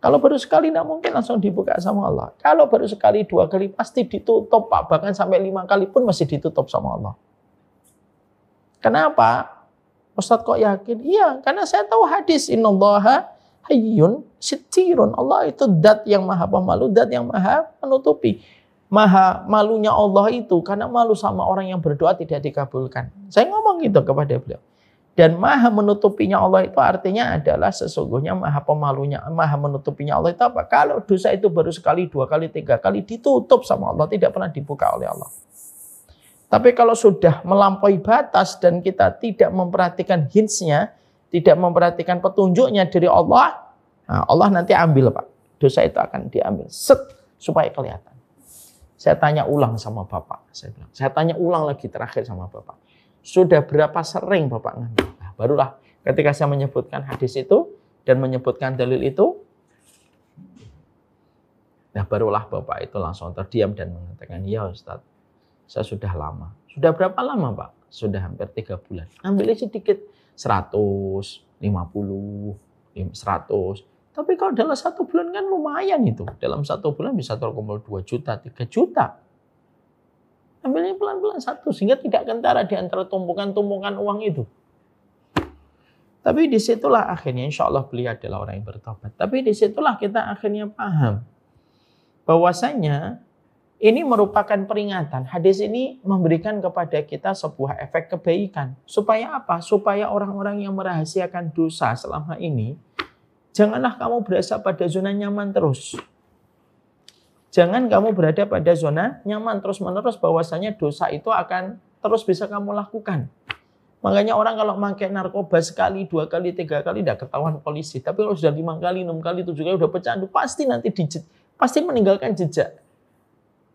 Kalau baru sekali, tidak mungkin langsung dibuka sama Allah. Kalau baru sekali, 2 kali, pasti ditutup, Pak. Bahkan sampai 5 kali pun masih ditutup sama Allah. Kenapa? Ustadz kok yakin? Iya, karena saya tahu hadis. Innallaha hayyun sitirun. Allah itu zat yang maha pemalu, zat yang maha menutupi. Maha malunya Allah itu, karena malu sama orang yang berdoa tidak dikabulkan. Saya ngomong gitu kepada beliau. Dan maha menutupinya Allah itu artinya adalah sesungguhnya maha pemalunya, maha menutupinya Allah itu apa? Kalau dosa itu baru sekali, 2 kali, 3 kali ditutup sama Allah, tidak pernah dibuka oleh Allah. Tapi kalau sudah melampaui batas dan kita tidak memperhatikan hintsnya, tidak memperhatikan petunjuknya dari Allah, nah Allah nanti ambil Pak. Dosa itu akan diambil, supaya kelihatan. Saya tanya ulang sama Bapak, saya tanya ulang lagi terakhir sama Bapak. Sudah berapa sering Bapak ngambil? Nah, barulah ketika saya menyebutkan hadis itu dan menyebutkan dalil itu, nah barulah Bapak itu langsung terdiam dan mengatakan, ya Ustadz, Saya sudah lama. Sudah berapa lama Pak? Sudah hampir 3 bulan. Ambilnya sedikit, 100, 50, 100. Tapi kalau dalam 1 bulan kan lumayan itu. Dalam 1 bulan bisa terkumpul 2 juta, 3 juta. Ambilnya pelan-pelan 1 sehingga tidak kentara di antara tumpukan-tumpukan uang itu. Tapi disitulah akhirnya insya Allah beliau adalah orang yang bertobat. Tapi disitulah kita akhirnya paham bahwasanya ini merupakan peringatan. Hadis ini memberikan kepada kita sebuah efek kebaikan. Supaya apa? Supaya orang-orang yang merahasiakan dosa selama ini, janganlah kamu berasa pada zona nyaman terus. Jangan kamu berada pada zona nyaman terus-menerus bahwasanya dosa itu akan terus bisa kamu lakukan. Makanya orang kalau pakai narkoba sekali, 2 kali, 3 kali tidak ketahuan polisi. Tapi kalau sudah 5 kali, 6 kali, 7 kali sudah pecandu, pasti nanti pasti meninggalkan jejak.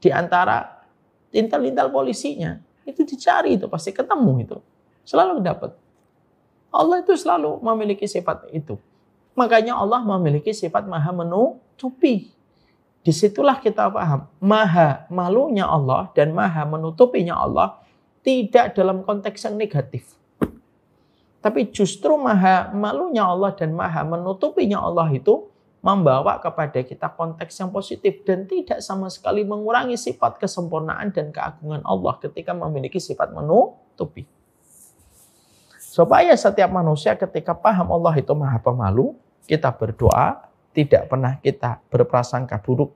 Di antara lintal-lintal polisinya, itu dicari, itu pasti ketemu itu. Selalu dapat. Allah itu selalu memiliki sifat itu. Makanya Allah memiliki sifat maha menutupi. Disitulah kita paham. Maha malunya Allah dan maha menutupinya Allah tidak dalam konteks yang negatif. Tapi justru maha malunya Allah dan maha menutupinya Allah itu membawa kepada kita konteks yang positif dan tidak sama sekali mengurangi sifat kesempurnaan dan keagungan Allah ketika memiliki sifat menutupi. Supaya setiap manusia ketika paham Allah itu maha pemalu, kita berdoa, tidak pernah kita berprasangka buruk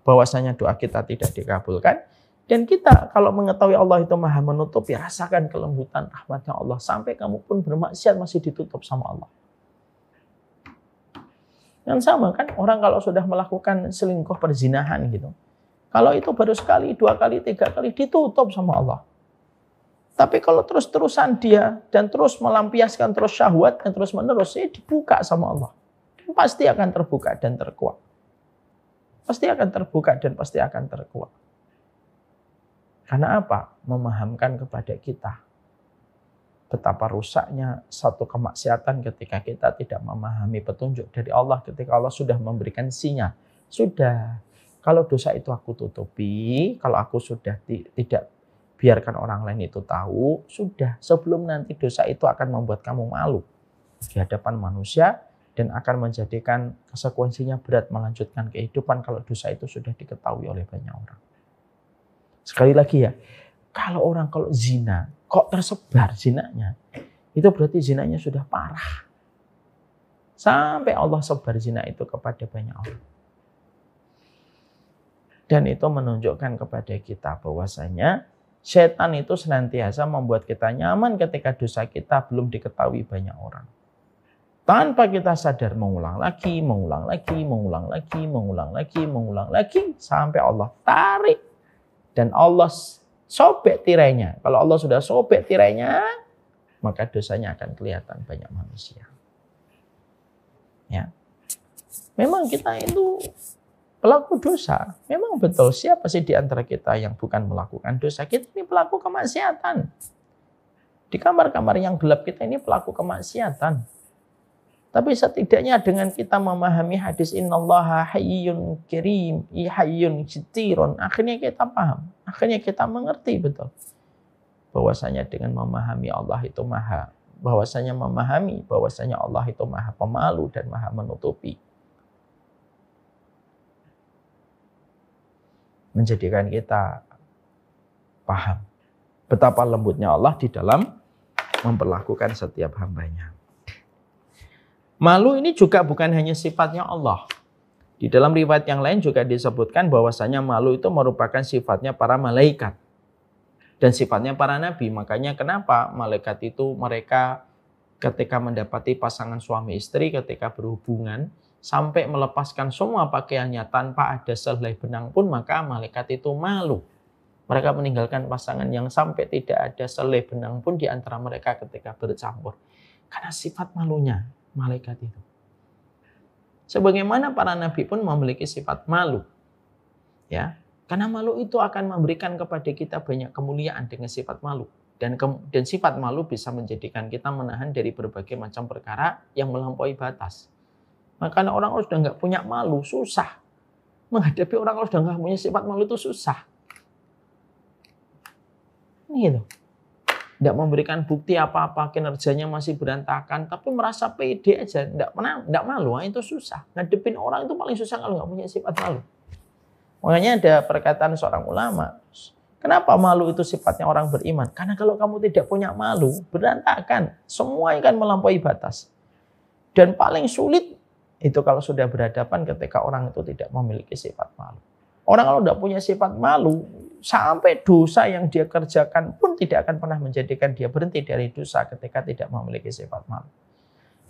bahwasanya doa kita tidak dikabulkan. Dan kita kalau mengetahui Allah itu maha menutup, ya rasakan kelembutan rahmatnya Allah. Sampai kamu pun bermaksiat masih ditutup sama Allah. Yang sama kan orang kalau sudah melakukan selingkuh perzinahan gitu. Kalau itu baru sekali, 2 kali, 3 kali ditutup sama Allah. Tapi kalau terus-terusan dia dan terus melampiaskan terus syahwat dan terus menerus, ya dibuka sama Allah. Pasti akan terbuka dan terkuat. Pasti akan terbuka dan pasti akan terkuat. Karena apa? Memahamkan kepada kita betapa rusaknya satu kemaksiatan ketika kita tidak memahami petunjuk dari Allah. Ketika Allah sudah memberikan sinyal. Sudah, kalau dosa itu aku tutupi, kalau aku sudah tidak biarkan orang lain itu tahu, sudah sebelum nanti dosa itu akan membuat kamu malu di hadapan manusia dan akan menjadikan konsekuensinya berat melanjutkan kehidupan kalau dosa itu sudah diketahui oleh banyak orang. Sekali lagi ya, kalau zina, kok tersebar zinanya, itu berarti zinanya sudah parah. Sampai Allah sebar zina itu kepada banyak orang. Dan itu menunjukkan kepada kita bahwasanya setan itu senantiasa membuat kita nyaman ketika dosa kita belum diketahui banyak orang. Tanpa kita sadar mengulang lagi, sampai Allah tarik. Dan Allah sobek tirainya. Kalau Allah sudah sobek tirainya, maka dosanya akan kelihatan banyak manusia. Ya. Memang kita itu pelaku dosa. Memang betul, siapa sih di antara kita yang bukan melakukan dosa? Kita ini pelaku kemaksiatan. Di kamar-kamar yang gelap kita ini pelaku kemaksiatan. Tapi setidaknya dengan kita memahami hadis innallaha hayyun karim, hayyun sitirun, akhirnya kita paham, akhirnya kita mengerti betul bahwasanya dengan memahami Allah itu bahwasanya Allah itu maha pemalu dan maha menutupi. Menjadikan kita paham betapa lembutnya Allah di dalam memperlakukan setiap hambanya. Malu ini juga bukan hanya sifatnya Allah. Di dalam riwayat yang lain juga disebutkan bahwasanya malu itu merupakan sifatnya para malaikat. Dan sifatnya para nabi. Makanya kenapa malaikat itu mereka ketika mendapati pasangan suami istri ketika berhubungan sampai melepaskan semua pakaiannya tanpa ada sehelai benang pun, maka malaikat itu malu. Mereka meninggalkan pasangan yang sampai tidak ada sehelai benang pun di antara mereka ketika bercampur. Karena sifat malunya malaikat itu. Sebagaimana para nabi pun memiliki sifat malu. Ya, karena malu itu akan memberikan kepada kita banyak kemuliaan dengan sifat malu. Dan sifat malu bisa menjadikan kita menahan dari berbagai macam perkara yang melampaui batas. Maka orang kalau sudah nggak punya malu, susah. Menghadapi orang kalau sudah nggak punya sifat malu itu susah. Gitu. Tidak memberikan bukti apa-apa, kinerjanya masih berantakan, tapi merasa pede aja, tidak malu. Itu susah. Ngadepin orang itu paling susah kalau nggak punya sifat malu. Makanya ada perkataan seorang ulama, kenapa malu itu sifatnya orang beriman? Karena kalau kamu tidak punya malu, berantakan. Semua akan melampaui batas. Dan paling sulit itu kalau sudah berhadapan ketika orang itu tidak memiliki sifat malu. Orang kalau tidak punya sifat malu, sampai dosa yang dia kerjakan pun tidak akan pernah menjadikan dia berhenti dari dosa ketika tidak memiliki sifat malu.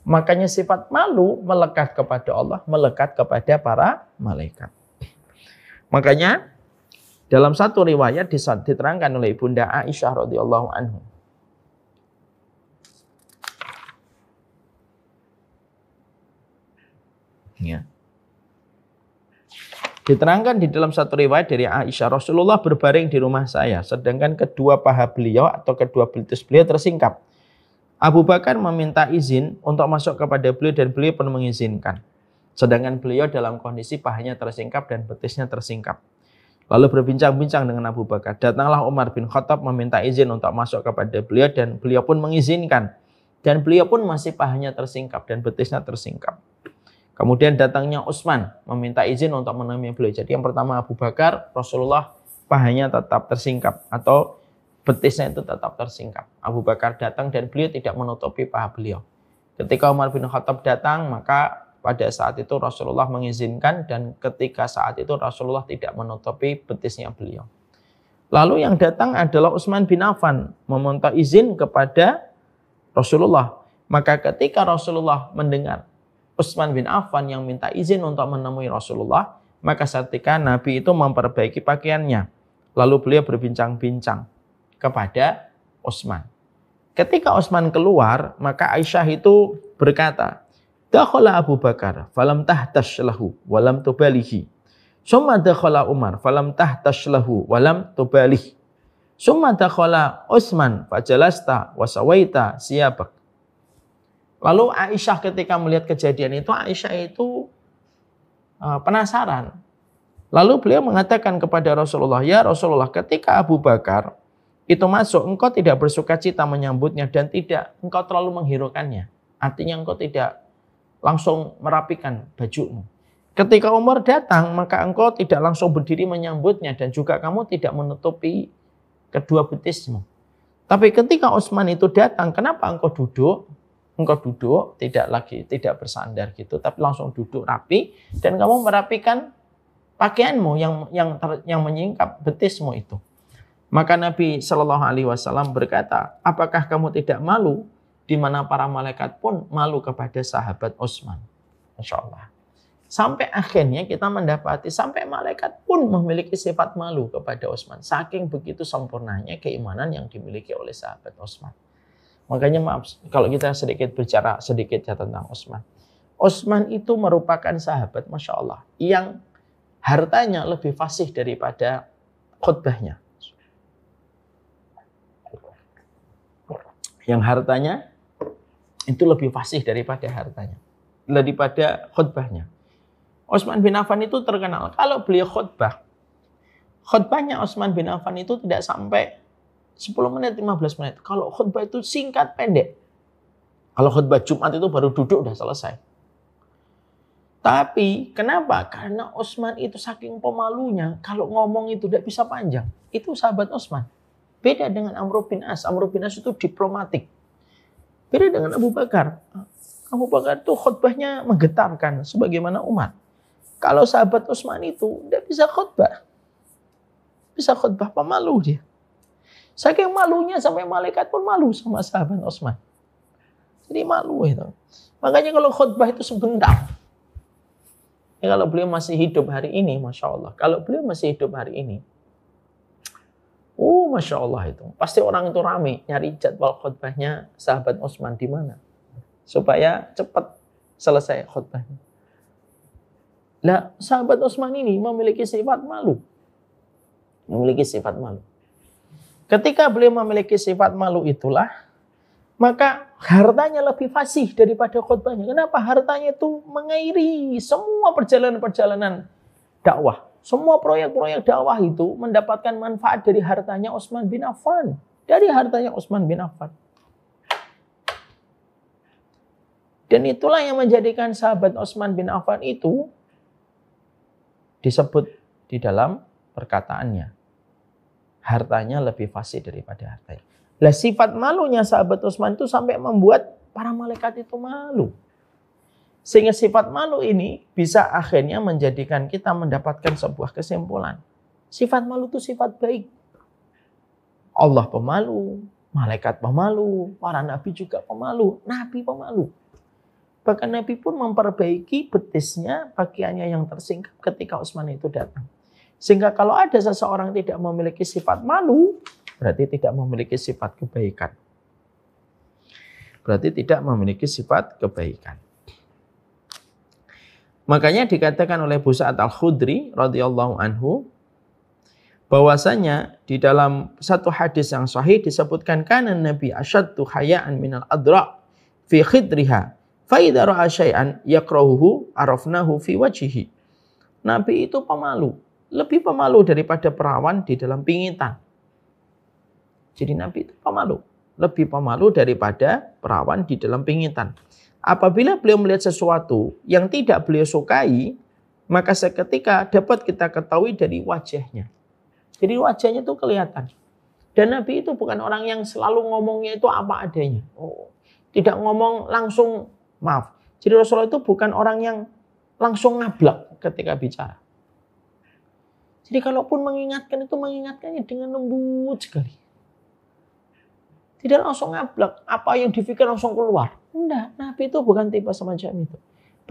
Makanya sifat malu melekat kepada Allah, melekat kepada para malaikat. Makanya dalam satu riwayat diterangkan oleh Bunda Aisyah radhiyallahu anhu. Ya. Diterangkan di dalam satu riwayat dari Aisyah, Rasulullah berbaring di rumah saya, sedangkan kedua paha beliau atau kedua betis beliau tersingkap. Abu Bakar meminta izin untuk masuk kepada beliau dan beliau pun mengizinkan. Sedangkan beliau dalam kondisi pahanya tersingkap dan betisnya tersingkap. Lalu berbincang-bincang dengan Abu Bakar. Datanglah Umar bin Khattab meminta izin untuk masuk kepada beliau dan beliau pun mengizinkan. Dan beliau pun masih pahanya tersingkap dan betisnya tersingkap. Kemudian datangnya Utsman meminta izin untuk menemui beliau. Jadi yang pertama Abu Bakar, Rasulullah pahanya tetap tersingkap atau betisnya itu tetap tersingkap. Abu Bakar datang dan beliau tidak menutupi paha beliau. Ketika Umar bin Khattab datang, maka pada saat itu Rasulullah mengizinkan dan ketika saat itu Rasulullah tidak menutupi betisnya beliau. Lalu yang datang adalah Utsman bin Affan meminta izin kepada Rasulullah. Maka ketika Rasulullah mendengar Utsman bin Affan yang minta izin untuk menemui Rasulullah, maka ketika Nabi itu memperbaiki pakaiannya. Lalu beliau berbincang-bincang kepada Utsman. Ketika Utsman keluar, maka Aisyah itu berkata, dakhala Abu Bakar, falam tahtash lahu, walam tubalihi. Summa dakhala Umar, falam tahtash lahu, walam tubalihi. Summa dakhala Utsman, fajalasta wasawaita siyabak. Lalu Aisyah ketika melihat kejadian itu, Aisyah itu penasaran. Lalu beliau mengatakan kepada Rasulullah, ya Rasulullah, ketika Abu Bakar itu masuk, engkau tidak bersuka cita menyambutnya dan tidak engkau terlalu menghiraukannya. Artinya engkau tidak langsung merapikan bajumu. Ketika Umar datang, maka engkau tidak langsung berdiri menyambutnya dan juga kamu tidak menutupi kedua betismu. Tapi ketika Utsman itu datang, kenapa engkau duduk? Engkau duduk, tidak bersandar gitu, tapi langsung duduk rapi dan kamu merapikan pakaianmu yang menyingkap betismu itu. Maka Nabi Shallallahu Alaihi Wasallam berkata, apakah kamu tidak malu? Di mana para malaikat pun malu kepada sahabat Utsman. Masya Allah. Sampai akhirnya kita mendapati sampai malaikat pun memiliki sifat malu kepada Utsman. Saking begitu sempurnanya keimanan yang dimiliki oleh sahabat Utsman. Makanya maaf kalau kita bicara sedikit ya tentang Utsman. Utsman itu merupakan sahabat Masya Allah yang hartanya lebih fasih daripada khutbahnya. Yang hartanya itu lebih fasih daripada khutbahnya. Utsman bin Affan itu terkenal kalau beliau khutbahnya Utsman bin Affan itu tidak sampai 10 menit, 15 menit. Kalau khutbah itu singkat, pendek. Kalau khutbah Jumat itu baru duduk udah selesai. Tapi kenapa? Karena Utsman itu saking pemalunya, kalau ngomong itu tidak bisa panjang. Itu sahabat Utsman. Beda dengan Amr bin As. Amr bin As itu diplomatik. Beda dengan Abu Bakar. Abu Bakar itu khutbahnya menggetarkan sebagaimana Umar. Kalau sahabat Utsman itu tidak bisa khutbah. Bisa khutbah, pemalu dia. Saking malunya sampai malaikat pun malu sama sahabat Utsman. Jadi malu itu. Makanya kalau khutbah itu sebentar. Ya, kalau beliau masih hidup hari ini, Masya Allah. Kalau beliau masih hidup hari ini, Masya Allah itu. Pasti orang itu rame nyari jadwal khutbahnya sahabat Utsman di mana. Supaya cepat selesai khutbahnya. Nah, sahabat Utsman ini memiliki sifat malu. Ketika beliau memiliki sifat malu itulah, maka hartanya lebih fasih daripada khutbahnya. Kenapa? Hartanya itu mengairi semua perjalanan-perjalanan dakwah. Semua proyek-proyek dakwah itu mendapatkan manfaat dari hartanya Utsman bin Affan. Dari hartanya Utsman bin Affan. Dan itulah yang menjadikan sahabat Utsman bin Affan itu disebut di dalam perkataannya, hartanya lebih fasih daripada hartanya. Lah sifat malunya sahabat Utsman itu sampai membuat para malaikat itu malu. Sehingga sifat malu ini bisa akhirnya menjadikan kita mendapatkan sebuah kesimpulan. Sifat malu itu sifat baik. Allah pemalu, malaikat pemalu, para nabi juga pemalu, nabi pemalu. Bahkan Nabi pun memperbaiki betisnya, pakaiannya yang tersingkap ketika Utsman itu datang. Sehingga kalau ada seseorang tidak memiliki sifat malu, berarti tidak memiliki sifat kebaikan. Berarti tidak memiliki sifat kebaikan. Makanya dikatakan oleh Abu Sa'id Al-Khudri radhiyallahu anhu, bahwasanya di dalam satu hadis yang sahih disebutkan kana Nabi asyaddu haya'an minal adra' fi khidriha. Fa'idha ra'a syai'an yakrahuhu arafnahu fi wajhihi. Nabi itu pemalu, lebih pemalu daripada perawan di dalam pingitan. Jadi Nabi itu pemalu, lebih pemalu daripada perawan di dalam pingitan. Apabila beliau melihat sesuatu yang tidak beliau sukai, maka seketika dapat kita ketahui dari wajahnya. Jadi wajahnya itu kelihatan. Dan Nabi itu bukan orang yang selalu ngomongnya itu apa adanya. Tidak ngomong langsung. Maaf, jadi Rasulullah itu bukan orang yang langsung ngablak ketika bicara. Jadi kalaupun mengingatkan itu mengingatkannya dengan lembut sekali. Tidak langsung ngablak, apa yang dipikir langsung keluar. Enggak, Nabi itu bukan tipe semacam itu.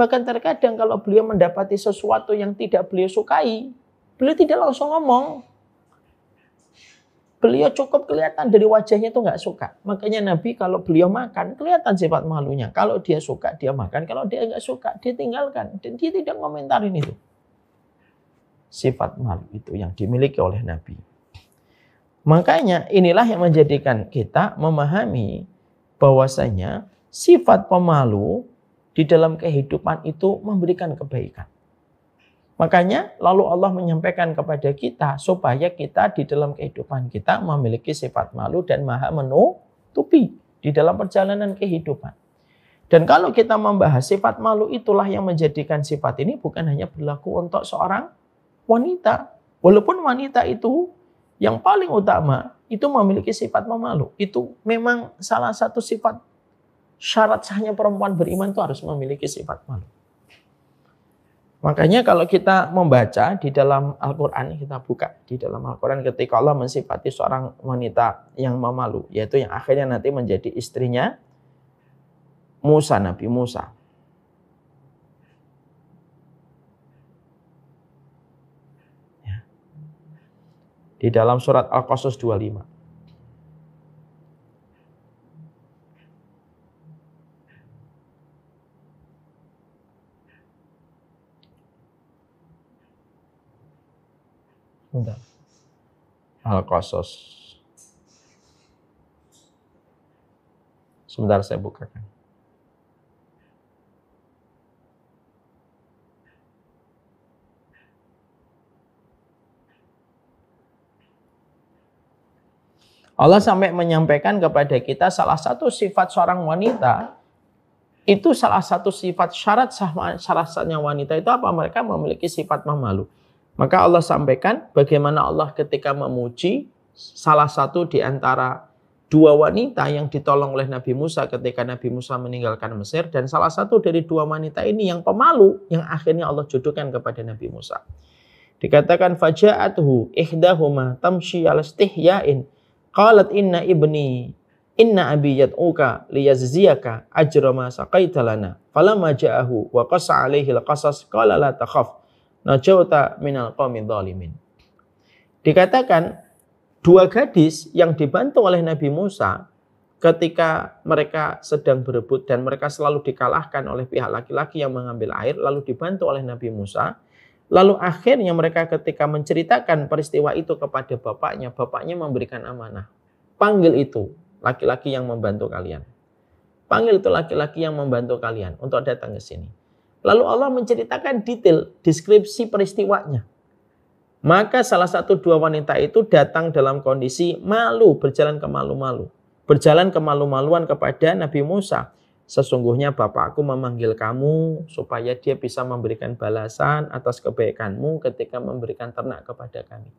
Bahkan terkadang kalau beliau mendapati sesuatu yang tidak beliau sukai, beliau tidak langsung ngomong. Beliau cukup kelihatan dari wajahnya itu nggak suka. Makanya Nabi kalau beliau makan, kelihatan sifat malunya. Kalau dia suka, dia makan. Kalau dia nggak suka, dia tinggalkan. Dan dia tidak komentarin itu. Sifat malu itu yang dimiliki oleh Nabi. Makanya inilah yang menjadikan kita memahami bahwasanya sifat pemalu di dalam kehidupan itu memberikan kebaikan. Makanya lalu Allah menyampaikan kepada kita supaya kita di dalam kehidupan kita memiliki sifat malu dan maha menutupi di dalam perjalanan kehidupan. Dan kalau kita membahas sifat malu itulah yang menjadikan sifat ini bukan hanya berlaku untuk seorang wanita. Walaupun wanita itu yang paling utama itu memiliki sifat pemalu. Itu memang salah satu sifat syarat sahnya perempuan beriman itu harus memiliki sifat malu. Makanya kalau kita membaca di dalam Al-Quran, kita buka di dalam Al-Quran ketika Allah mensifati seorang wanita yang memalu, yaitu yang akhirnya nanti menjadi istrinya Musa, Nabi Musa. Ya. Di dalam surat Al-Qasas 25. Bentar. Al-Qasas. Sebentar saya bukakan. Allah sampai menyampaikan kepada kita salah satu sifat seorang wanita, itu salah satu sifat syarat sahnya wanita itu apa? Mereka memiliki sifat memalu. Maka Allah sampaikan bagaimana Allah ketika memuji salah satu di antara dua wanita yang ditolong oleh Nabi Musa ketika Nabi Musa meninggalkan Mesir. Dan salah satu dari dua wanita ini yang pemalu yang akhirnya Allah jodohkan kepada Nabi Musa. Dikatakan faja'atuhu ihdahuma tamshi ala istihya'in qalat inna abi yad'uka liyajziyaka ajra ma saqaita lana falamma ja'ahu wa qassa 'alaihi al-qasas qala la takhaf najauta minal qaumidz zalimin. Dikatakan dua gadis yang dibantu oleh Nabi Musa ketika mereka sedang berebut dan mereka selalu dikalahkan oleh pihak laki-laki yang mengambil air lalu dibantu oleh Nabi Musa. Lalu akhirnya mereka ketika menceritakan peristiwa itu kepada bapaknya memberikan amanah. Panggil itu laki-laki yang membantu kalian. Panggil itu laki-laki yang membantu kalian untuk datang ke sini. Lalu Allah menceritakan detail, deskripsi peristiwanya. Maka salah satu dua wanita itu datang dalam kondisi malu, berjalan ke malu-malu. Berjalan ke malu-maluan kepada Nabi Musa. Sesungguhnya bapakku memanggil kamu supaya dia bisa memberikan balasan atas kebaikanmu ketika memberikan ternak kepada kami.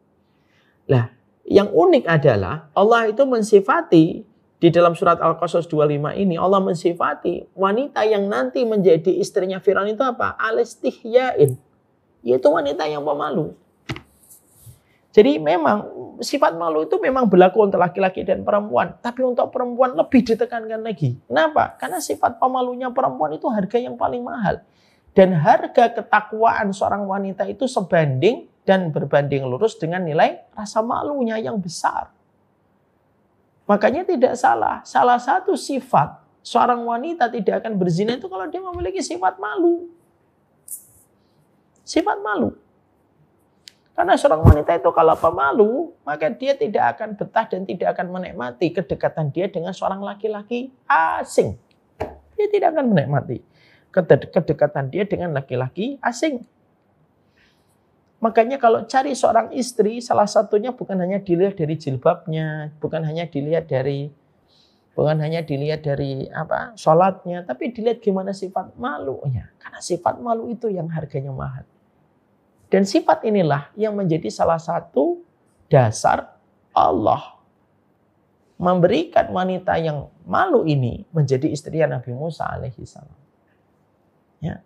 Nah, yang unik adalah Allah itu mensifati di dalam surat Al-Qasas 25 ini, Allah mensifati wanita yang nanti menjadi istrinya Firaun itu apa? Al-istihyain. Yaitu wanita yang pemalu. Jadi memang sifat malu itu memang berlaku untuk laki-laki dan perempuan. Tapi untuk perempuan lebih ditekankan lagi. Kenapa? Karena sifat pemalunya perempuan itu harga yang paling mahal. Dan harga ketakwaan seorang wanita itu sebanding dan berbanding lurus dengan nilai rasa malunya yang besar. Makanya tidak salah. Salah satu sifat seorang wanita tidak akan berzina itu kalau dia memiliki sifat malu. Sifat malu. Karena seorang wanita itu kalau pemalu, maka dia tidak akan betah dan tidak akan menikmati kedekatan dia dengan seorang laki-laki asing. Dia tidak akan menikmati kedekatan dia dengan laki-laki asing. Makanya kalau cari seorang istri, salah satunya bukan hanya dilihat dari jilbabnya, bukan hanya dilihat dari sholatnya, tapi dilihat gimana sifat malunya. Karena sifat malu itu yang harganya mahal. Dan sifat inilah yang menjadi salah satu dasar Allah memberikan wanita yang malu ini menjadi istri Nabi Musa alaihi salam. Ya.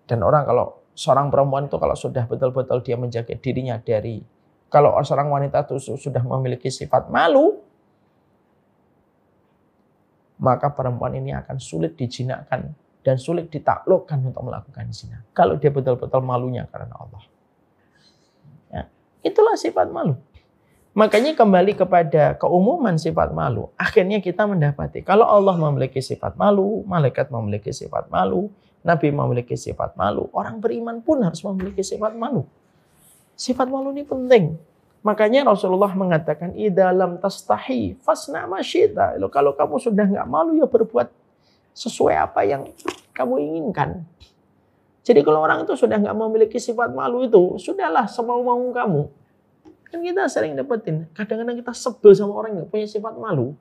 Dan kalau seorang perempuan itu kalau sudah betul-betul dia menjaga dirinya dari, kalau seorang wanita itu sudah memiliki sifat malu, maka perempuan ini akan sulit dijinakkan dan sulit ditaklukkan untuk melakukan zina. Kalau dia betul-betul malunya karena Allah. Ya, itulah sifat malu. Makanya kembali kepada keumuman sifat malu. Akhirnya kita mendapati kalau Allah memiliki sifat malu, malaikat memiliki sifat malu, Nabi memiliki sifat malu, orang beriman pun harus memiliki sifat malu. Sifat malu ini penting. Makanya Rasulullah mengatakan, "Idza lam tastahi fasna ma syi'ta." Kalau kamu sudah enggak malu ya berbuat sesuai apa yang kamu inginkan. Jadi kalau orang itu sudah nggak memiliki sifat malu itu, sudahlah semau-mau kamu. Kan kita sering dapetin, kadang-kadang kita sebel sama orang yang nggak punya sifat malu.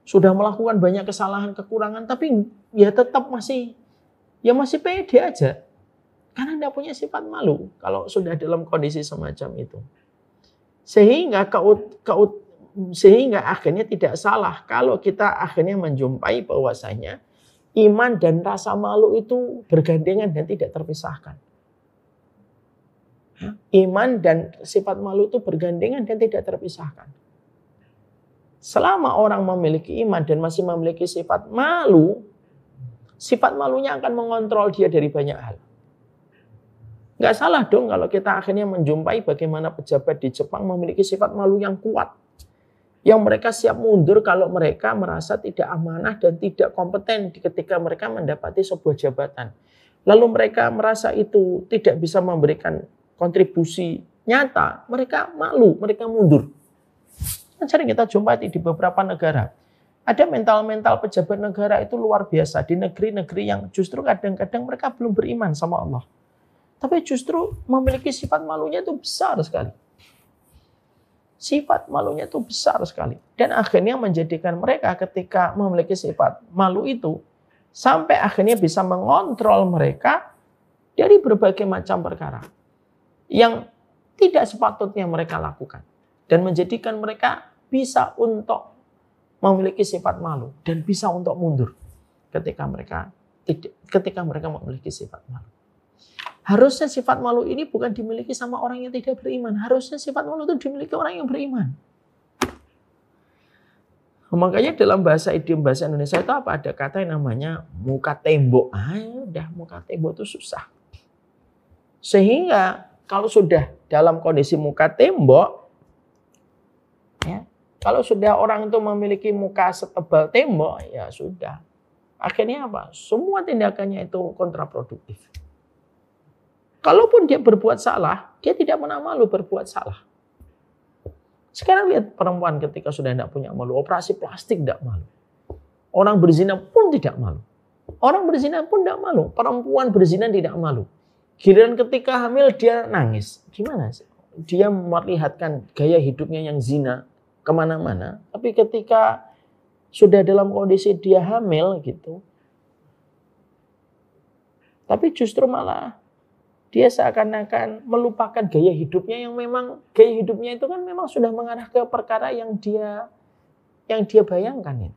Sudah melakukan banyak kesalahan, kekurangan, tapi ya tetap masih pede aja. Karena nggak punya sifat malu kalau sudah dalam kondisi semacam itu. Sehingga akhirnya tidak salah kalau kita akhirnya menjumpai bahwasanya iman dan rasa malu itu bergandengan dan tidak terpisahkan. Iman dan sifat malu itu bergandengan dan tidak terpisahkan. Selama orang memiliki iman dan masih memiliki sifat malunya akan mengontrol dia dari banyak hal. Nggak salah dong kalau kita akhirnya menjumpai bagaimana pejabat di Jepang memiliki sifat malu yang kuat. Yang mereka siap mundur kalau mereka merasa tidak amanah dan tidak kompeten ketika mereka mendapati sebuah jabatan. Lalu mereka merasa itu tidak bisa memberikan kontribusi nyata, mereka malu, mereka mundur. Sering kita jumpai di beberapa negara. Ada mental-mental pejabat negara itu luar biasa. Di negeri-negeri yang justru kadang-kadang mereka belum beriman sama Allah. Tapi justru memiliki sifat malunya itu besar sekali. Sifat malunya itu besar sekali. Dan akhirnya menjadikan mereka ketika memiliki sifat malu itu, sampai akhirnya bisa mengontrol mereka dari berbagai macam perkara yang tidak sepatutnya mereka lakukan. Dan menjadikan mereka bisa untuk memiliki sifat malu. Dan bisa untuk mundur ketika mereka memiliki sifat malu. Harusnya sifat malu ini bukan dimiliki sama orang yang tidak beriman. Harusnya sifat malu itu dimiliki orang yang beriman. Makanya dalam bahasa Indonesia itu apa? Ada kata yang namanya muka tembok. Udah muka tembok itu susah. Sehingga kalau sudah dalam kondisi muka tembok, ya, kalau sudah orang itu memiliki muka setebal tembok, ya sudah. Akhirnya apa? Semua tindakannya itu kontraproduktif. Kalaupun dia berbuat salah, dia tidak pernah malu berbuat salah. Sekarang lihat perempuan ketika sudah tidak punya malu, operasi plastik tidak malu. Orang berzina pun tidak malu. Orang berzina pun tidak malu. Perempuan berzina tidak malu. Giliran ketika hamil dia nangis. Gimana sih? Dia melihatkan gaya hidupnya yang zina kemana-mana. Tapi ketika sudah dalam kondisi dia hamil gitu. Tapi justru malah dia seakan-akan melupakan gaya hidupnya yang memang gaya hidupnya itu kan memang sudah mengarah ke perkara yang dia bayangkan.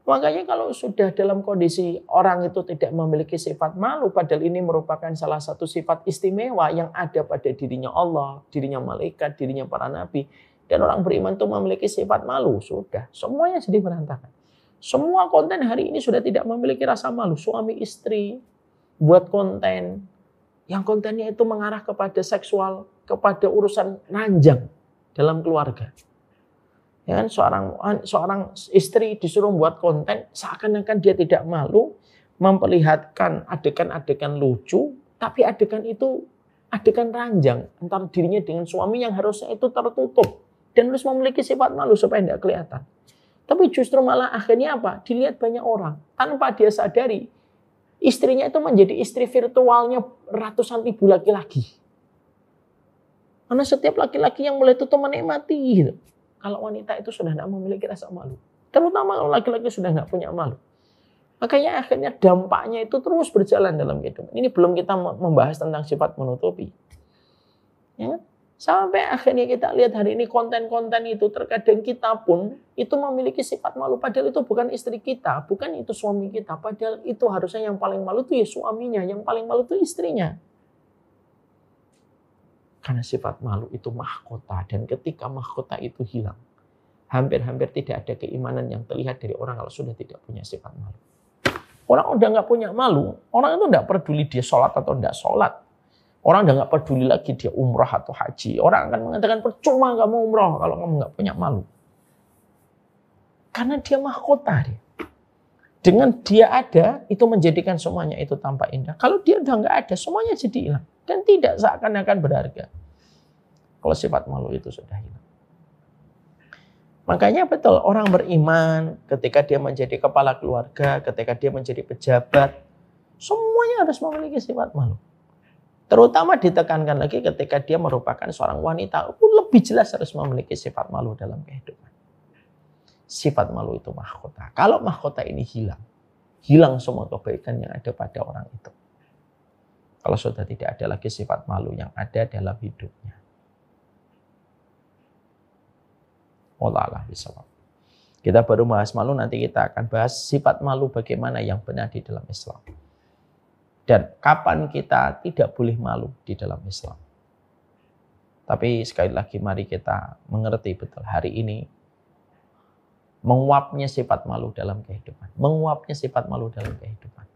Makanya kalau sudah dalam kondisi orang itu tidak memiliki sifat malu, padahal ini merupakan salah satu sifat istimewa yang ada pada dirinya Allah, dirinya malaikat, dirinya para nabi. Dan orang beriman itu memiliki sifat malu, sudah. Semuanya jadi berantakan. Semua konten hari ini sudah tidak memiliki rasa malu. Suami istri buat konten, yang kontennya itu mengarah kepada seksual, kepada urusan ranjang dalam keluarga. Ya kan, seorang istri disuruh buat konten seakan-akan dia tidak malu memperlihatkan adegan-adegan lucu, tapi adegan itu adegan ranjang antara dirinya dengan suami yang harusnya itu tertutup dan harus memiliki sifat malu supaya tidak kelihatan. Tapi justru malah akhirnya apa? Dilihat banyak orang tanpa dia sadari. Istrinya itu menjadi istri virtualnya ratusan ribu laki-laki. Karena setiap laki-laki yang mulai itu menikmati gitu. Kalau wanita itu sudah tidak memiliki rasa malu. Terutama kalau laki-laki sudah tidak punya malu. Makanya akhirnya dampaknya itu terus berjalan dalam kehidupan. Ini belum kita membahas tentang sifat menutupi. Ya? Sampai akhirnya kita lihat hari ini konten-konten itu terkadang kita pun itu memiliki sifat malu. Padahal itu bukan istri kita, bukan itu suami kita. Padahal itu harusnya yang paling malu itu ya suaminya, yang paling malu itu istrinya. Karena sifat malu itu mahkota. Dan ketika mahkota itu hilang, hampir-hampir tidak ada keimanan yang terlihat dari orang kalau sudah tidak punya sifat malu. Orang udah nggak punya malu, orang itu nggak peduli dia sholat atau nggak sholat. Orang udah nggak peduli lagi dia umrah atau haji. Orang akan mengatakan percuma kamu umrah kalau kamu nggak punya malu. Karena dia mahkota dia. Dengan dia ada, itu menjadikan semuanya itu tampak indah. Kalau dia udah nggak ada, semuanya jadi hilang. Dan tidak seakan-akan berharga. Kalau sifat malu itu sudah hilang. Makanya betul, orang beriman ketika dia menjadi kepala keluarga, ketika dia menjadi pejabat, semuanya harus memiliki sifat malu. Terutama ditekankan lagi ketika dia merupakan seorang wanita, lebih jelas harus memiliki sifat malu dalam kehidupan. Sifat malu itu mahkota. Kalau mahkota ini hilang semua kebaikan yang ada pada orang itu. Kalau sudah tidak ada lagi sifat malu yang ada dalam hidupnya. Wallahu a'lam bishawab. Kita baru bahas malu, nanti kita akan bahas sifat malu bagaimana yang benar di dalam Islam. Dan kapan kita tidak boleh malu di dalam Islam. Tapi sekali lagi mari kita mengerti betul hari ini menguapnya sifat malu dalam kehidupan. Menguapnya sifat malu dalam kehidupan.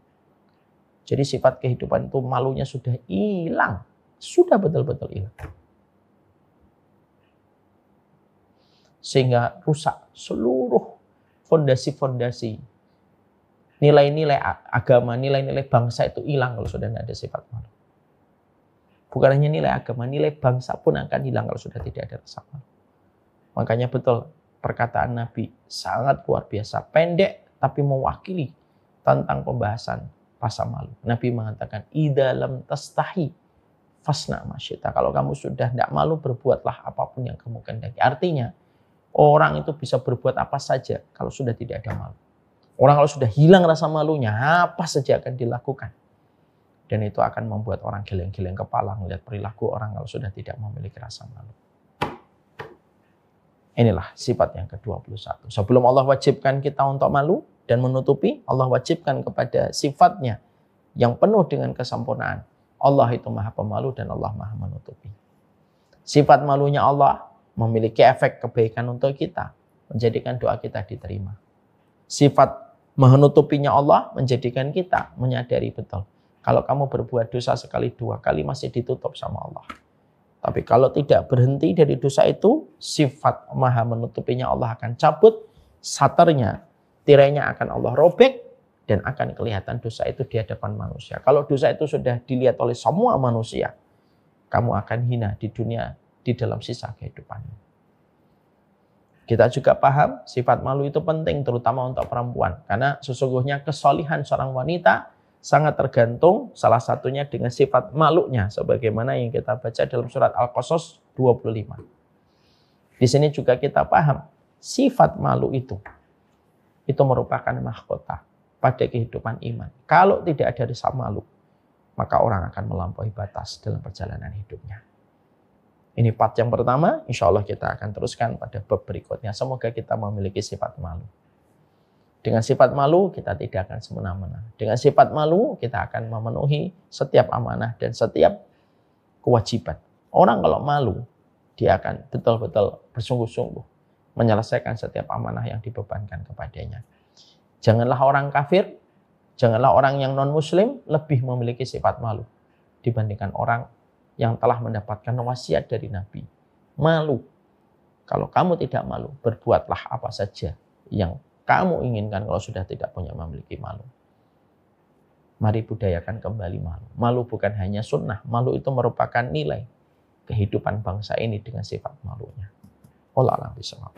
Jadi sifat kehidupan itu malunya sudah hilang. Sudah betul-betul hilang. Sehingga rusak seluruh fondasi-fondasi. Nilai-nilai agama, nilai-nilai bangsa itu hilang kalau sudah tidak ada sifat malu. Bukan hanya nilai agama, nilai bangsa pun akan hilang kalau sudah tidak ada rasa malu. Makanya betul perkataan Nabi sangat luar biasa. Pendek tapi mewakili tentang pembahasan rasa malu. Nabi mengatakan, idza lam tastahi fasna ma syi'ta. Kalau kamu sudah tidak malu, berbuatlah apapun yang kamu kehendaki. Artinya, orang itu bisa berbuat apa saja kalau sudah tidak ada malu. Orang kalau sudah hilang rasa malunya, apa saja akan dilakukan. Dan itu akan membuat orang geleng-geleng kepala melihat perilaku orang kalau sudah tidak memiliki rasa malu. Inilah sifat yang ke-21. Sebelum Allah wajibkan kita untuk malu dan menutupi, Allah wajibkan kepada sifatnya yang penuh dengan kesempurnaan. Allah itu maha pemalu dan Allah maha menutupi. Sifat malunya Allah memiliki efek kebaikan untuk kita, menjadikan doa kita diterima. Sifat menutupinya Allah menjadikan kita menyadari betul. Kalau kamu berbuat dosa sekali, dua kali masih ditutup sama Allah. Tapi kalau tidak berhenti dari dosa itu, sifat maha menutupinya Allah akan cabut, satarnya, tirainya akan Allah robek, dan akan kelihatan dosa itu di hadapan manusia. Kalau dosa itu sudah dilihat oleh semua manusia, kamu akan hina di dunia, di dalam sisa kehidupanmu. Kita juga paham sifat malu itu penting terutama untuk perempuan. Karena sesungguhnya kesolihan seorang wanita sangat tergantung salah satunya dengan sifat malunya sebagaimana yang kita baca dalam surat Al-Qasas 25. Di sini juga kita paham sifat malu itu merupakan mahkota pada kehidupan iman. Kalau tidak ada rasa malu, maka orang akan melampaui batas dalam perjalanan hidupnya. Ini part yang pertama, insya Allah kita akan teruskan pada bab berikutnya. Semoga kita memiliki sifat malu. Dengan sifat malu kita tidak akan semena-mena. Dengan sifat malu kita akan memenuhi setiap amanah dan setiap kewajiban. Orang kalau malu, dia akan betul-betul bersungguh-sungguh menyelesaikan setiap amanah yang dibebankan kepadanya. Janganlah orang kafir, janganlah orang yang non-muslim lebih memiliki sifat malu dibandingkan orang yang telah mendapatkan wasiat dari Nabi. Malu. Kalau kamu tidak malu, berbuatlah apa saja yang kamu inginkan kalau sudah tidak punya memiliki malu. Mari budayakan kembali malu. Malu bukan hanya sunnah, malu itu merupakan nilai kehidupan bangsa ini dengan sifat malunya. Wallahu a'lam bishawab.